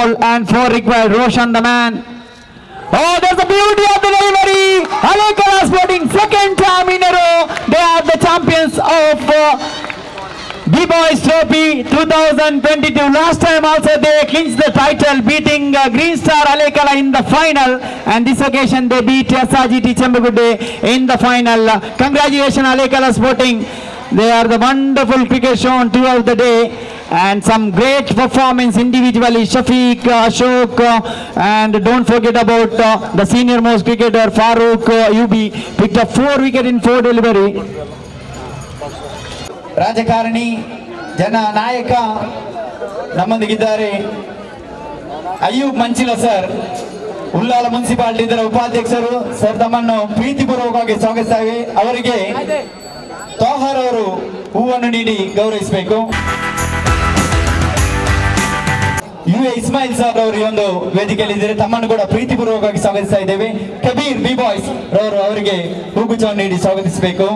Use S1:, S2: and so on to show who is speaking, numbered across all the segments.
S1: ball and 4 required. Roshan the man. Oh, there's the beauty of the delivery. Alekala Sporting second time in a row. They are the champions of B-Boys Trophy 2022. Last time also they clinched the title, beating Green Star Alekala in the final, and this occasion they beat SRGT Chembagudde in the final. Congratulations Alekala Sporting. They are the wonderful cricket shown throughout the day, and some great performance individually. Shafiq, Ashok, and don't forget about the senior most cricketer Farooq UB picked up 4 wickets in 4 delivery.
S2: ರಾಜಕಾರಣಿ ಜನ ನಾಯಕ ನಮ್ಮೊಂದಿಗಿದ್ದಾರೆ. Ayub Manchila sir, Ullal municipality ಇದರ ಉಪಾಧ್ಯಕ್ಷರು sir, ತಮ್ಮನ್ನು ಪ್ರೀತಿಪೂರ್ವಕವಾಗಿ ಸ್ವಾಗತಿಸುತ್ತೇವೆ. ಅವರಿಗೆ ತೋಹರ್ ಅವರು ಹೂವನ್ನು ನೀಡಿ ಗೌರವಿಸಬೇಕು. ಇಸ್ಮಾಯಿಲ್ ಸರ್ ಅವರು ಈ ಒಂದು ವೇದಿಕೆಯಲ್ಲಿ ಇದ್ದಾರೆ, ತಮ್ಮನ್ನು ಕೂಡ ಪ್ರೀತಿಪೂರ್ವಕವಾಗಿ ಸ್ವಾಗತಿಸ್ತಾ ಇದ್ದೇವೆ. ಕಬೀರ್ ಬಿ ಬಾಯ್ಸ್ ರವರು ಅವರಿಗೆ ಹೂಗುಚ್ಛವನ್ನು ನೀಡಿ ಸ್ವಾಗತಿಸಬೇಕು.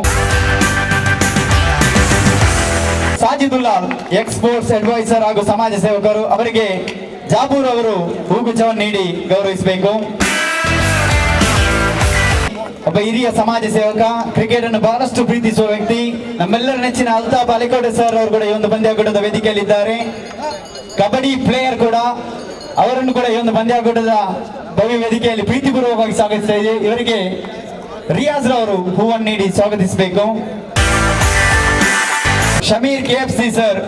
S2: ಸಾಜಿದುಲ್ಲಾಲ್ ಎಕ್ಸ್ಪೋರ್ಟ್ಸ್ ಅಡ್ವೈಸರ್ ಹಾಗೂ ಸಮಾಜ ಸೇವಕರು, ಅವರಿಗೆ ಜಾಬೂರ್ ಅವರು ಹೂಗುಚ್ಛವನ್ನು ನೀಡಿ ಗೌರವಿಸಬೇಕು. ಒಬ್ಬ ಹಿರಿಯ ಸಮಾಜ ಸೇವಕ, ಕ್ರಿಕೆಟ್ ಅನ್ನು ಬಹಳಷ್ಟು ಪ್ರೀತಿಸುವ ವ್ಯಕ್ತಿ, ನಮ್ಮೆಲ್ಲರ ನೆಚ್ಚಿನ ಅಲ್ತಾಫ್ ಅಲಿಕೋಟೆ ಸರ್ ಅವರು ಕೂಡ ಈ ಒಂದು ಪಂದ್ಯಾಕೂಟದ ವೇದಿಕೆಯಲ್ಲಿದ್ದಾರೆ. ಕಬಡ್ಡಿ ಪ್ಲೇಯರ್ ಕೂಡ, ಅವರನ್ನು ಕೂಡ ಈ ಒಂದು ಪಂದ್ಯಾಕೂಟದ ಭವ್ಯ ವೇದಿಕೆಯಲ್ಲಿ ಪ್ರೀತಿಪೂರ್ವಕವಾಗಿ ಸ್ವಾಗತಿಸ್ತಾ ಇದೆ. ಇವರಿಗೆ ರಿಯಾಜ್ ರವರು ಹೂವನ್ನು ನೀಡಿ ಸ್ವಾಗತಿಸಬೇಕು. ಶಮೀರ್ KFC ಸರ್,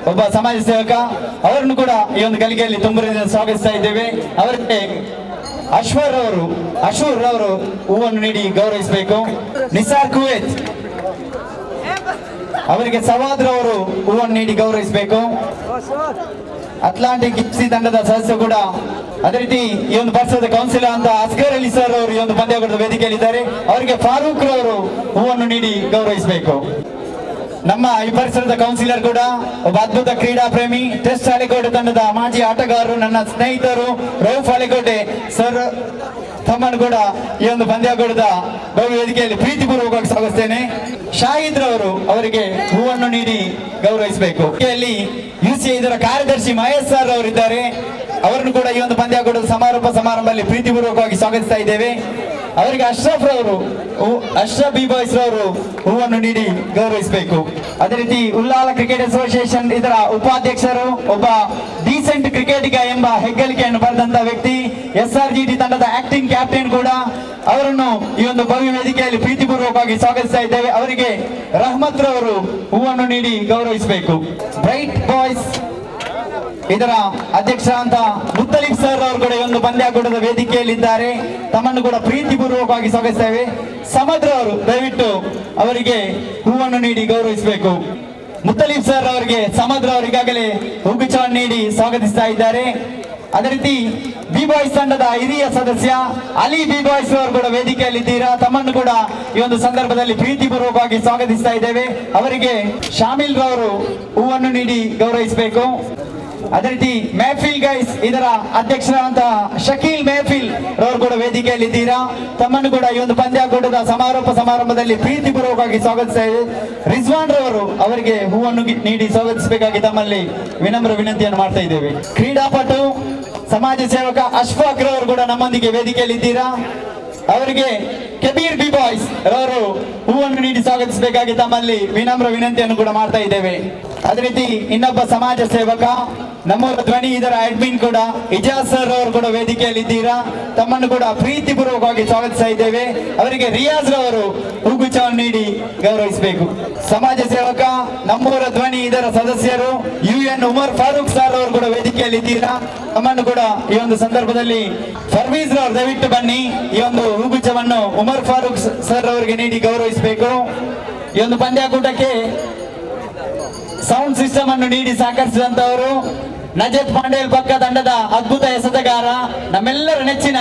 S2: ಒಬ್ಬ ಸಮಾಜ ಸೇವಕ, ಅವರನ್ನು ಕೂಡ ಈ ಒಂದು ಗಳಿಗೆಯಲ್ಲಿ ತುಂಬರಿಂದ ಸ್ವಾಗತಿಸ್ತಾ ಇದ್ದೇವೆ. ಅವರಿಗೆ ಅಶ್ವರ್ ಅವರು ಹೂವನ್ನು ನೀಡಿ ಗೌರವಿಸಬೇಕು. ನಿಸಾರ್ ಕುವೇತ್, ಅವರಿಗೆ ಸವಾದ್ ಅವರು ಹೂವನ್ನು ನೀಡಿ ಗೌರವಿಸಬೇಕು. ಅಟ್ಲಾಂಟಿಕ್ FC ತಂಡದ ಸದಸ್ಯ ಕೂಡ, ಅದೇ ರೀತಿ ಈ ಒಂದು ವರ್ಷದ ಕೌನ್ಸಿಲರ್ ಅಂತ ಅಸ್ಗರ್ ಅಲಿ ಸರ್ ಅವರು ಈ ಒಂದು ಪಂದ್ಯಾಕೂಟದ ವೇದಿಕೆಯಲ್ಲಿದ್ದಾರೆ. ಅವರಿಗೆ ಫಾರೂಕ್ ರವರು ಹೂವನ್ನು ನೀಡಿ ಗೌರವಿಸಬೇಕು. ನಮ್ಮ ಈ ಪರಿಸರದ ಕೌನ್ಸಿಲರ್ ಕೂಡ ಒಬ್ಬ ಅದ್ಭುತ ಕ್ರೀಡಾ ಪ್ರೇಮಿ, ಟೆಸ್ಟ್ ಅಲೆಕೋಟೆ ತಂಡದ ಮಾಜಿ ಆಟಗಾರರು, ನನ್ನ ಸ್ನೇಹಿತರು ರೌಫ್ ಅಲೆಕೋಟೆ ಸರ್, ತಮ್ಮನ್ನು ಕೂಡ ಈ ಒಂದು ಪಂದ್ಯಾಕೂಟದ ಭವ್ಯ ವೇದಿಕೆಯಲ್ಲಿ ಪ್ರೀತಿಪೂರ್ವಕವಾಗಿ ಸ್ವಾಗತಿಸ್ತೇನೆ. ಶಾಹಿದ್ ರವರು ಅವರಿಗೆ ಹೂವನ್ನು ನೀಡಿ ಗೌರವಿಸಬೇಕು. ಇಲ್ಲಿ UCI ಇದರ ಕಾರ್ಯದರ್ಶಿ ಮಹೇಶ್ ಸರ್ ಅವರಿದ್ದಾರೆ, ಅವರನ್ನು ಕೂಡ ಈ ಒಂದು ಪಂದ್ಯಾಕೂಟದ ಸಮಾರಂಭದಲ್ಲಿ ಪ್ರೀತಿಪೂರ್ವಕವಾಗಿ ಸ್ವಾಗತಿಸ್ತಾ ಇದ್ದೇವೆ. ಅವರಿಗೆ ಅಶ್ರಫ್ ಬಿ ಬಾಯ್ಸ್ ರವರು ಹೂವನ್ನು ನೀಡಿ ಗೌರವಿಸಬೇಕು. ಅದೇ ರೀತಿ ಉಲ್ಲಾಲ ಕ್ರಿಕೆಟ್ ಅಸೋಸಿಯೇಷನ್ ಇದರ ಉಪಾಧ್ಯಕ್ಷರು, ಒಬ್ಬ ಡೀಸೆಂಟ್ ಕ್ರಿಕೆಟಿಗ ಎಂಬ ಹೆಗ್ಗಳಿಕೆಯನ್ನು ಪಡೆದಂತ ವ್ಯಕ್ತಿ, SRGT ತಂಡದ ಆಕ್ಟಿಂಗ್ ಕ್ಯಾಪ್ಟನ್ ಕೂಡ, ಅವರನ್ನು ಈ ಒಂದು ಭವ್ಯ ವೇದಿಕೆಯಲ್ಲಿ ಪ್ರೀತಿಪೂರ್ವಕವಾಗಿ ಸ್ವಾಗತಿಸ್ತಾ ಇದ್ದೇವೆ. ಅವರಿಗೆ ರಹಮತ್ ರವರು ಹೂವನ್ನು ನೀಡಿ ಗೌರವಿಸಬೇಕು. ಬ್ರೈಟ್ ಬಾಯ್ಸ್ ಇದರ ಅಧ್ಯಕ್ಷ ಅಂತ ಮುತ್ತಲಿಫ್ ಸರ್ ಅವರು ಕೂಡ ಒಂದು ಪಂದ್ಯಾಕೂಟದ ವೇದಿಕೆಯಲ್ಲಿದ್ದಾರೆ, ತಮ್ಮನ್ನು ಕೂಡ ಪ್ರೀತಿಪೂರ್ವಕವಾಗಿ ಸ್ವಾಗತಿಸ್ತೇವೆ. ಸಮದ್ರ ಅವರು ದಯವಿಟ್ಟು ಅವರಿಗೆ ಹೂವನ್ನು ನೀಡಿ ಗೌರವಿಸಬೇಕು. ಮುತ್ತಲಿಫ್ ಸರ್ ಅವರಿಗೆ ಸಮದ್ರ ಅವರು ಈಗಾಗಲೇ ಹೂಗುಚ್ಛವನ್ನು ನೀಡಿ ಸ್ವಾಗತಿಸ್ತಾ ಇದ್ದಾರೆ. ಅದೇ ರೀತಿ ಬಿ ಬಾಯ್ಸ್ ತಂಡದ ಹಿರಿಯ ಸದಸ್ಯ ಅಲಿ ಬಿ ಬಾಯ್ಸ್ ಅವರು ಕೂಡ ವೇದಿಕೆಯಲ್ಲಿದ್ದೀರಾ, ತಮ್ಮನ್ನು ಕೂಡ ಈ ಒಂದು ಸಂದರ್ಭದಲ್ಲಿ ಪ್ರೀತಿಪೂರ್ವಕವಾಗಿ ಸ್ವಾಗತಿಸ್ತಾ ಇದ್ದೇವೆ. ಅವರಿಗೆ ಶಾಮಿಲ್ ರವರು ಹೂವನ್ನು ನೀಡಿ ಗೌರವಿಸಬೇಕು. ಅದೇ ರೀತಿ ಮೆಹಫಿಲ್ ಗೈಸ್ ಇದರ ಅಧ್ಯಕ್ಷರಾದಂತ ಶಕೀಲ್ ಮೆಹಫಿಲ್ ರವರು ಕೂಡ ವೇದಿಕೆಯಲ್ಲಿದ್ದೀರಾ, ತಮ್ಮನ್ನು ಕೂಡ ಈ ಒಂದು ಪಂದ್ಯಾಕೂಟದ ಸಮಾರಂಭದಲ್ಲಿ ಪ್ರೀತಿಪೂರ್ವಕವಾಗಿ ಸ್ವಾಗತಿಸ್ತಾ ಇದೆ. ರಿಜ್ವಾನ್ ರವರು ಅವರಿಗೆ ಹೂವನ್ನು ನೀಡಿ ಸ್ವಾಗತಿಸಬೇಕಾಗಿ ತಮ್ಮಲ್ಲಿ ವಿನಮ್ರ ವಿನಂತಿಯನ್ನು ಮಾಡ್ತಾ ಇದ್ದೇವೆ. ಕ್ರೀಡಾಪಟು ಸಮಾಜ ಸೇವಕ ಅಶ್ಫಾಕ್ ರವರು ಕೂಡ ನಮ್ಮೊಂದಿಗೆ ವೇದಿಕೆಯಲ್ಲಿದ್ದೀರಾ, ಅವರಿಗೆ ಕಬೀರ್ ಬಿ ಬಾಯ್ಸ್ ರವರು ಹೂವನ್ನು ನೀಡಿ ಸ್ವಾಗತಿಸಬೇಕಾಗಿ ತಮ್ಮಲ್ಲಿ ವಿನಮ್ರ ವಿನಂತಿಯನ್ನು ಕೂಡ ಮಾಡ್ತಾ ಇದ್ದೇವೆ. ಅದೇ ರೀತಿ ಇನ್ನೊಬ್ಬ ಸಮಾಜ ಸೇವಕ, ನಮ್ಮೂರ ಧ್ವನಿ ಇದರ ಅಡ್ಮಿನ್ ಕೂಡ ಇಜಾಜ್ ಸರ್ ಅವರು ಕೂಡ ವೇದಿಕೆಯಲ್ಲಿದ್ದೀರಾ, ತಮ್ಮನ್ನು ಕೂಡ ಪ್ರೀತಿಪೂರ್ವಕವಾಗಿ ಸ್ವಾಗತಿಸ್ತಾ ಇದ್ದೇವೆ. ಅವರಿಗೆ ರಿಯಾಜ್ ರವರು ಹೂಗುಚ್ಛವನ್ನು ನೀಡಿ ಗೌರವಿಸಬೇಕು. ಸಮಾಜ ಸೇವಕ, ನಮ್ಮೂರ ಧ್ವನಿ ಇದರ ಸದಸ್ಯರು UN ಉಮರ್ ಫಾರೂಕ್ ಸರ್ ಅವರು ಕೂಡ ವೇದಿಕೆಯಲ್ಲಿದ್ದೀರಾ, ತಮ್ಮನ್ನು ಕೂಡ ಈ ಒಂದು ಸಂದರ್ಭದಲ್ಲಿ ಫರ್ವೀಜ್ ರವರು ದಯವಿಟ್ಟು ಬನ್ನಿ, ಈ ಒಂದು ಹೂಗುಚ್ಛವನ್ನು ಉಮರ್ ಫಾರೂಕ್ ಸರ್ ಅವರಿಗೆ ನೀಡಿ ಗೌರವಿಸಬೇಕು. ಈ ಒಂದು ಪಂದ್ಯಾಕೂಟಕ್ಕೆ ಸೌಂಡ್ ಸಿಸ್ಟಮ್ ಅನ್ನು ನೀಡಿ ಸಹಕರಿಸಿದಂತವರು ನಜತ್ ಪಾಂಡೇಲ್ ಪಕ್ಕ ತಂಡದ ಅದ್ಭುತ ಎಸೆತಗಾರ, ನಮ್ಮೆಲ್ಲರ ನೆಚ್ಚಿನ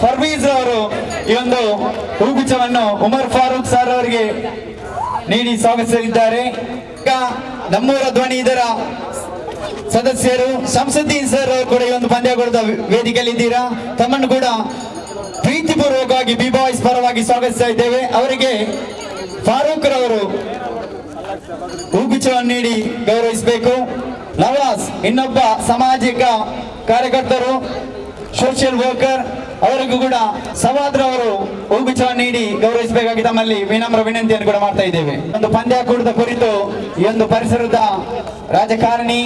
S2: ಫರ್ವೀಜ್ ಅವರು ಈ ಒಂದು ಹೂಗುಚ್ಛವನ್ನು ಉಮರ್ ಫಾರೂಕ್ ಸರ್ ಅವರಿಗೆ ನೀಡಿ ಸ್ವಾಗತಿಸಲಿದ್ದಾರೆ. ನಮ್ಮೂರ ಧ್ವನಿ ಇದರ ಸದಸ್ಯರು ಶಂಸುದ್ದೀನ್ ಸರ್ ಅವರು ಕೂಡ ಈ ಒಂದು ಪಂದ್ಯಾಕೂಟದ ವೇದಿಕೆಯಲ್ಲಿದ್ದೀರಾ, ತಮ್ಮನ್ನು ಕೂಡ ಪ್ರೀತಿಪೂರ್ವಕವಾಗಿ ಬಿ ಬಾಯ್ಸ್ ಪರವಾಗಿ ಸ್ವಾಗತಿಸ್ತಾ ಇದ್ದೇವೆ. ಅವರಿಗೆ ಫಾರೂಕ್ ರವರು ಹೂಗುಚ್ಛವನ್ನು ನೀಡಿ ಗೌರವಿಸಬೇಕು. ನವಾಜ್ ಇನ್ನೊಬ್ಬ ಸಾಮಾಜಿಕ ಕಾರ್ಯಕರ್ತರು, ಸೋಷಿಯಲ್ ವರ್ಕರ್, ಅವರಿಗೂ ಕೂಡ ಸವಾದ್ರ ಅವರು ಹೂಗುಚ್ಛವನ್ನು ನೀಡಿ ಗೌರವಿಸಬೇಕಾಗಿ ತಮ್ಮಲ್ಲಿ ವಿನಮ್ರ ವಿನಂತಿಯನ್ನು ಕೂಡ ಮಾಡ್ತಾ ಇದ್ದೇವೆ. ಒಂದು ಪಂದ್ಯಾಕೂಟದ ಕುರಿತು ಈ ಒಂದು ಪರಿಸರದ ರಾಜಕಾರಣಿ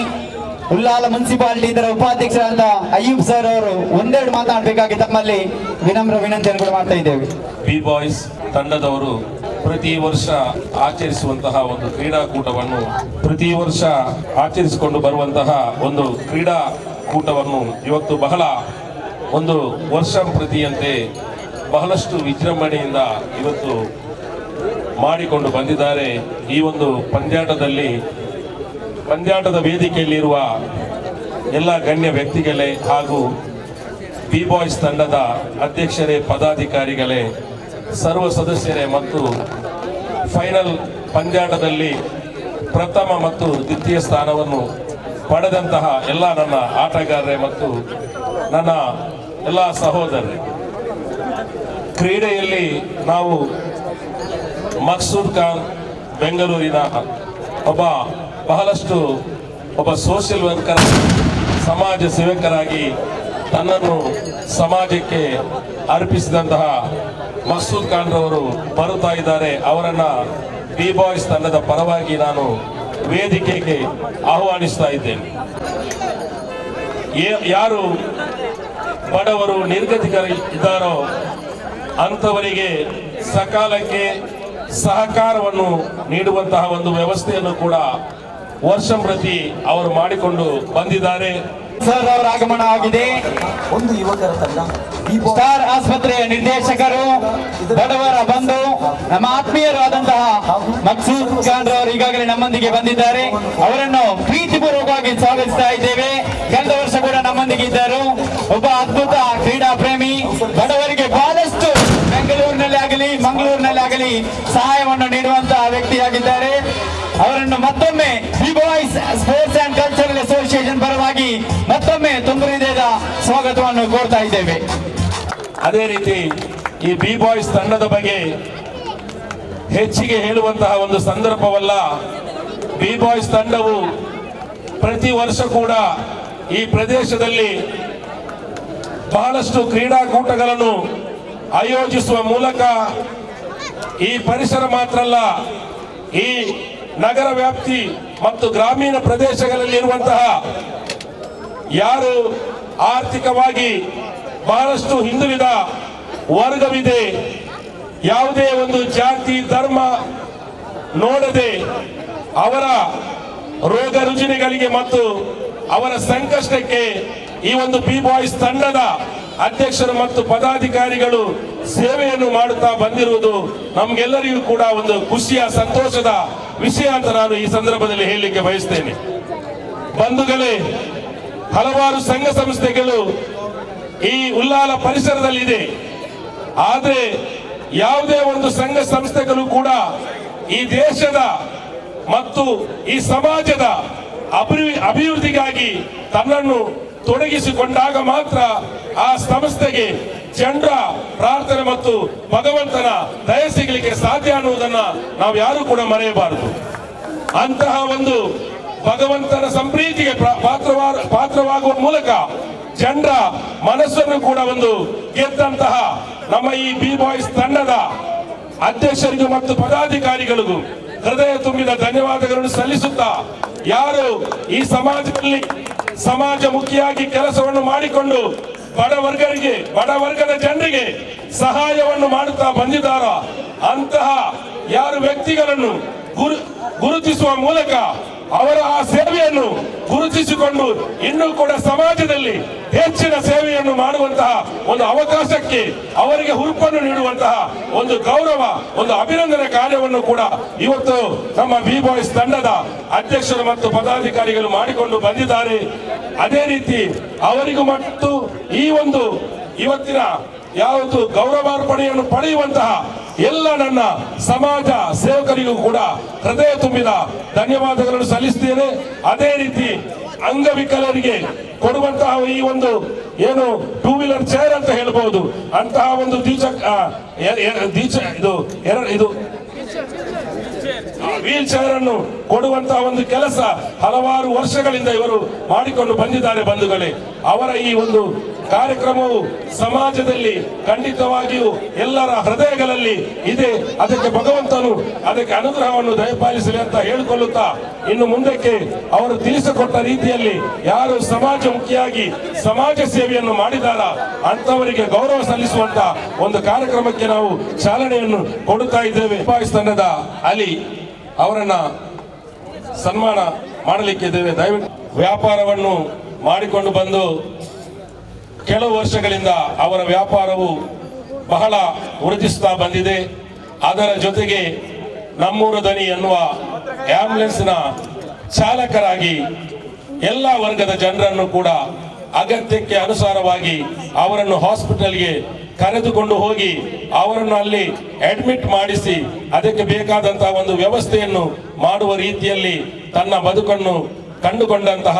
S2: ಉಲ್ಲಾಲ ಮುನ್ಸಿಪಾಲಿಟಿ ಇದರ ಉಪಾಧ್ಯಕ್ಷರಾದ ಅಯ್ಯೂಬ್ ಸರ್ ಅವರು ಒಂದೆರಡು ಮಾತನಾಡಬೇಕಾಗಿ ತಮ್ಮಲ್ಲಿ ವಿನಮ್ರ ವಿನಂತಿಯನ್ನು ಕೂಡ ಮಾಡ್ತಾ ಇದ್ದೇವೆ.
S3: ಬಿ ಬಾಯ್ಸ್ ತಂಡದವರು ಪ್ರತಿ ವರ್ಷ ಆಚರಿಸುವಂತಹ ಒಂದು ಕ್ರೀಡಾಕೂಟವನ್ನು ಪ್ರತಿ ವರ್ಷ ಆಚರಿಸಿಕೊಂಡು ಬರುವಂತಹ ಒಂದು ಕ್ರೀಡಾಕೂಟವನ್ನು ಇವತ್ತು ಬಹಳ ಒಂದು ವರ್ಷ ಪ್ರತಿಯಂತೆ ಬಹಳಷ್ಟು ವಿಜೃಂಭಣೆಯಿಂದ ಇವತ್ತು ಮಾಡಿಕೊಂಡು ಬಂದಿದ್ದಾರೆ. ಈ ಒಂದು ಪಂದ್ಯಾಟದ ವೇದಿಕೆಯಲ್ಲಿರುವ ಎಲ್ಲ ಗಣ್ಯ ವ್ಯಕ್ತಿಗಳೇ ಹಾಗೂ ಬಿ ಬಾಯ್ಸ್ ತಂಡದ ಅಧ್ಯಕ್ಷರೇ, ಪದಾಧಿಕಾರಿಗಳೇ, ಸರ್ವ ಸದಸ್ಯರೇ ಮತ್ತು ಫೈನಲ್ ಪಂದ್ಯಾಟದಲ್ಲಿ ಪ್ರಥಮ ಮತ್ತು ದ್ವಿತೀಯ ಸ್ಥಾನವನ್ನು ಪಡೆದಂತಹ ಎಲ್ಲ ನನ್ನ ಆಟಗಾರರೇ ಮತ್ತು ನನ್ನ ಎಲ್ಲ ಸಹೋದರರೇ, ಕ್ರೀಡೆಯಲ್ಲಿ ನಾವು ಮಕ್ಸೂದ್ ಖಾನ್ ಬೆಂಗಳೂರಿನ ಒಬ್ಬ ಸೋಷಿಯಲ್ ವರ್ಕರ್, ಸಮಾಜ ಸೇವಕರಾಗಿ ತನ್ನನ್ನು ಸಮಾಜಕ್ಕೆ ಅರ್ಪಿಸಿದಂತಹ ಮಕ್ಸೂದ್ ಖಾನ್ ರವರು ಬರುತ್ತಾ ಇದ್ದಾರೆ. ಅವರನ್ನ ಬಿ ಬಾಯ್ಸ್ ತಂಡದ ಪರವಾಗಿ ನಾನು ವೇದಿಕೆಗೆ ಆಹ್ವಾನಿಸ್ತಾ ಇದ್ದೇನೆ. ಯಾರು ಬಡವರು, ನಿರ್ಗತಿಕರು ಇದ್ದಾರೋ ಅಂಥವರಿಗೆ ಸಕಾಲಕ್ಕೆ ಸಹಕಾರವನ್ನು ನೀಡುವಂತಹ ಒಂದು ವ್ಯವಸ್ಥೆಯನ್ನು ಕೂಡ ವರ್ಷ ಪ್ರತಿ ಅವರು ಮಾಡಿಕೊಂಡು ಬಂದಿದ್ದಾರೆ.
S2: ಸರ್ ಅವರ ಆಗಮನ ಆಗಿದೆ.
S4: ಒಂದು ಯುವಕರ ತಂಡ
S2: ಸ್ಟಾರ್ ಆಸ್ಪತ್ರೆಯ ನಿರ್ದೇಶಕರು, ಬಡವರ ಬಂಧು, ನಮ್ಮ ಆತ್ಮೀಯರು ಆದಂತಹ ಮಕ್ಸೂದ್ ಖಾನ್ ರವರು ಈಗಾಗಲೇ ನಮ್ಮೊಂದಿಗೆ ಬಂದಿದ್ದಾರೆ. ಅವರನ್ನು ಪ್ರೀತಿಪೂರ್ವಕವಾಗಿ ಸ್ವಾಗತಿಸ್ತಾ ಇದ್ದೇವೆ. ಕಳೆದ ವರ್ಷ ಕೂಡ ನಮ್ಮೊಂದಿಗೆ ಇದ್ದರು. ಒಬ್ಬ ಅದ್ಭುತ ಕ್ರೀಡಾ ಪ್ರೇಮಿ, ಬಡವರಿಗೆ ಬಹಳಷ್ಟು ಬೆಂಗಳೂರಿನಲ್ಲಿ ಆಗಲಿ ಮಂಗಳೂರಿನಲ್ಲಿ ಆಗಲಿ ಸಹಾಯವನ್ನು ನೀಡುವಂತಹ ವ್ಯಕ್ತಿಯಾಗಿದ್ದಾರೆ. ಅವರನ್ನು ಮತ್ತೊಮ್ಮೆ B boys sports and cultural association ಪರವಾಗಿ ಮತ್ತೊಮ್ಮೆ ತುಂಬು ಹೃದಯದ ಸ್ವಾಗತವನ್ನು ಕೋರ್ತಾ ಇದ್ದೇವೆ.
S3: ಅದೇ ರೀತಿ ಈ ಬಿ ಬಾಯ್ಸ್ ತಂಡದ ಬಗ್ಗೆ ಹೆಚ್ಚಿಗೆ ಹೇಳುವಂತಹ ಒಂದು ಸಂದರ್ಭವಲ್ಲ. ಬಿ ಬಾಯ್ಸ್ ತಂಡವು ಪ್ರತಿ ವರ್ಷ ಕೂಡ ಈ ಪ್ರದೇಶದಲ್ಲಿ ಬಹಳಷ್ಟು ಕ್ರೀಡಾಕೂಟಗಳನ್ನು ಆಯೋಜಿಸುವ ಮೂಲಕ ಈ ಪರಿಸರ ಮಾತ್ರ ಅಲ್ಲ, ಈ ನಗರ ವ್ಯಾಪ್ತಿ ಮತ್ತು ಗ್ರಾಮೀಣ ಪ್ರದೇಶಗಳಲ್ಲಿರುವಂತಹ ಯಾರು ಆರ್ಥಿಕವಾಗಿ ಬಹಳಷ್ಟು ಹಿಂದುಳಿದ ವರ್ಗವಿದೆ, ಯಾವುದೇ ಒಂದು ಜಾತಿ ಧರ್ಮ ನೋಡದೆ ಅವರ ರೋಗ ರುಜಿನಗಳಿಗೆ ಮತ್ತು ಅವರ ಸಂಕಷ್ಟಕ್ಕೆ ಈ ಒಂದು ಬಿ ಬಾಯ್ಸ್ ತಂಡದ ಅಧ್ಯಕ್ಷರು ಮತ್ತು ಪದಾಧಿಕಾರಿಗಳು ಸೇವೆಯನ್ನು ಮಾಡುತ್ತಾ ಬಂದಿರುವುದು ನಮ್ಗೆಲ್ಲರಿಗೂ ಕೂಡ ಒಂದು ಖುಷಿಯ ಸಂತೋಷದ ವಿಷಯ ಅಂತ ನಾನು ಈ ಸಂದರ್ಭದಲ್ಲಿ ಹೇಳಲಿಕ್ಕೆ ಬಯಸ್ತೇನೆ. ಬಂಧುಗಳೇ, ಹಲವಾರು ಸಂಘ ಸಂಸ್ಥೆಗಳು ಈ ಉಲ್ಲಾಲ ಪರಿಸರದಲ್ಲಿದೆ. ಆದರೆ ಯಾವುದೇ ಒಂದು ಸಂಘ ಸಂಸ್ಥೆಗಳು ಕೂಡ ಈ ದೇಶದ ಮತ್ತು ಈ ಸಮಾಜದ ಅಭಿವೃದ್ಧಿಗಾಗಿ ತನ್ನನ್ನು ತೊಡಗಿಸಿಕೊಂಡಾಗ ಮಾತ್ರ ಆ ಸಂಸ್ಥೆಗೆ ಜನರ ಪ್ರಾರ್ಥನೆ ಮತ್ತು ಭಗವಂತನ ದಯ ಸಿಗಲಿಕ್ಕೆ ಸಾಧ್ಯ ಅನ್ನುವುದನ್ನ ನಾವು ಯಾರು ಕೂಡ ಮರೆಯಬಾರದು. ಅಂತಹ ಒಂದು ಭಗವಂತನ ಸಂಪ್ರೀತಿಗೆ ಪಾತ್ರವಾಗುವ ಮೂಲಕ ಜನರ ಮನಸ್ಸನ್ನು ಕೂಡ ಒಂದು ಗೆದ್ದಂತಹ ನಮ್ಮ ಈ ಬಿ ಬಾಯ್ಸ್ ತಂಡದ ಅಧ್ಯಕ್ಷರಿಗೂ ಮತ್ತು ಪದಾಧಿಕಾರಿಗಳಿಗೂ ಹೃದಯ ತುಂಬಿದ ಧನ್ಯವಾದಗಳನ್ನು ಸಲ್ಲಿಸುತ್ತಾ, ಯಾರು ಈ ಸಮಾಜದಲ್ಲಿ ಸಮಾಜಮುಖಿಯಾಗಿ ಕೆಲಸವನ್ನು ಮಾಡಿಕೊಂಡು ಬಡ ವರ್ಗದ ಜನರಿಗೆ ಸಹಾಯವನ್ನು ಮಾಡುತ್ತಾ ಬಂದಿದ್ದಾರೋ ಅಂತಹ ಯಾರು ವ್ಯಕ್ತಿಗಳನ್ನು ಗುರುತಿಸುವ ಮೂಲಕ ಅವರ ಆ ಸೇವೆಯನ್ನು ಗುರುತಿಸಿಕೊಂಡು ಇನ್ನೂ ಕೂಡ ಸಮಾಜದಲ್ಲಿ ಹೆಚ್ಚಿನ ಸೇವೆಯನ್ನು ಮಾಡುವಂತಹ ಒಂದು ಅವಕಾಶಕ್ಕೆ ಅವರಿಗೆ ಹುರುಪನ್ನು ನೀಡುವಂತಹ ಒಂದು ಗೌರವ, ಒಂದು ಅಭಿನಂದನೆ ಕಾರ್ಯವನ್ನು ಕೂಡ ಇವತ್ತು ನಮ್ಮ ಬಿ ಬಾಯ್ಸ್ ತಂಡದ ಅಧ್ಯಕ್ಷರು ಮತ್ತು ಪದಾಧಿಕಾರಿಗಳು ಮಾಡಿಕೊಂಡು ಬಂದಿದ್ದಾರೆ. ಅದೇ ರೀತಿ ಅವರಿಗೂ ಮತ್ತು ಈ ಒಂದು ಇವತ್ತಿನ ಯಾವುದು ಗೌರವಾರ್ಪಣೆಯನ್ನು ಪಡೆಯುವಂತಹ ಎಲ್ಲ ನನ್ನ ಸಮಾಜ ಸೇವಕರಿಗೂ ಕೂಡ ಹೃದಯ ತುಂಬಿದ ಧನ್ಯವಾದಗಳನ್ನು ಸಲ್ಲಿಸುತ್ತೇನೆ. ಅದೇ ರೀತಿ ಅಂಗವಿಕಲರಿಗೆ ಕೊಡುವಂತಹ ಈ ಒಂದು ಏನು 2 ವೀಲರ್ ಚೇರ್ ಅಂತ ಹೇಳ್ಬಹುದು, ಅಂತಹ ಒಂದು ವೀಲ್ ಚೇರ್ ಅನ್ನು ಕೊಡುವಂತಹ ಒಂದು ಕೆಲಸ ಹಲವಾರು ವರ್ಷಗಳಿಂದ ಇವರು ಮಾಡಿಕೊಂಡು ಬಂದಿದ್ದಾರೆ ಬಂಧುಗಳೇ. ಅವರ ಈ ಒಂದು ಕಾರ್ಯಕ್ರಮವು ಸಮಾಜದಲ್ಲಿ ಖಂಡಿತವಾಗಿಯೂ ಎಲ್ಲರ ಹೃದಯಗಳಲ್ಲಿ ಇದೆ. ಅದಕ್ಕೆ ಭಗವಂತನು ಅದಕ್ಕೆ ಅನುಗ್ರಹವನ್ನು ದಯಪಾಲಿಸಲಿ ಅಂತ ಹೇಳಿಕೊಳ್ಳುತ್ತಾ, ಇನ್ನು ಮುಂದಕ್ಕೆ ಅವರು ತಿಳಿಸಿಕೊಟ್ಟ ರೀತಿಯಲ್ಲಿ ಯಾರು ಸಮಾಜಮುಖಿಯಾಗಿ ಸಮಾಜ ಸೇವೆಯನ್ನು ಮಾಡಿದಾರ ಅಂತವರಿಗೆ ಗೌರವ ಸಲ್ಲಿಸುವಂತ ಒಂದು ಕಾರ್ಯಕ್ರಮಕ್ಕೆ ನಾವು ಚಾಲನೆಯನ್ನು ಕೊಡುತ್ತಾ ಇದ್ದೇವೆ. ಪಾಕಿಸ್ತಾನದ ಅಲಿ ಅವರನ್ನ ಸನ್ಮಾನ ಮಾಡಲಿಕ್ಕೆ ಇದ್ದೇವೆ. ದಯವಿಟ್ಟು ವ್ಯಾಪಾರವನ್ನು ಮಾಡಿಕೊಂಡು ಬಂದು ಕೆಲವು ವರ್ಷಗಳಿಂದ ಅವರ ವ್ಯಾಪಾರವು ಬಹಳ ವೃದ್ಧಿಸುತ್ತಾ ಬಂದಿದೆ. ಅದರ ಜೊತೆಗೆ ನಮ್ಮೂರ ದನಿ ಎನ್ನುವ ಆಂಬ್ಯುಲೆನ್ಸ್ನ ಚಾಲಕರಾಗಿ ಎಲ್ಲ ವರ್ಗದ ಜನರನ್ನು ಕೂಡ ಅಗತ್ಯಕ್ಕೆ ಅನುಸಾರವಾಗಿ ಅವರನ್ನು ಹಾಸ್ಪಿಟಲ್ಗೆ ಕರೆದುಕೊಂಡು ಹೋಗಿ ಅವರನ್ನು ಅಲ್ಲಿ ಅಡ್ಮಿಟ್ ಮಾಡಿಸಿ ಅದಕ್ಕೆ ಬೇಕಾದಂತಹ ಒಂದು ವ್ಯವಸ್ಥೆಯನ್ನು ಮಾಡುವ ರೀತಿಯಲ್ಲಿ ತನ್ನ ಬದುಕನ್ನು ಕಂಡುಕೊಂಡಂತಹ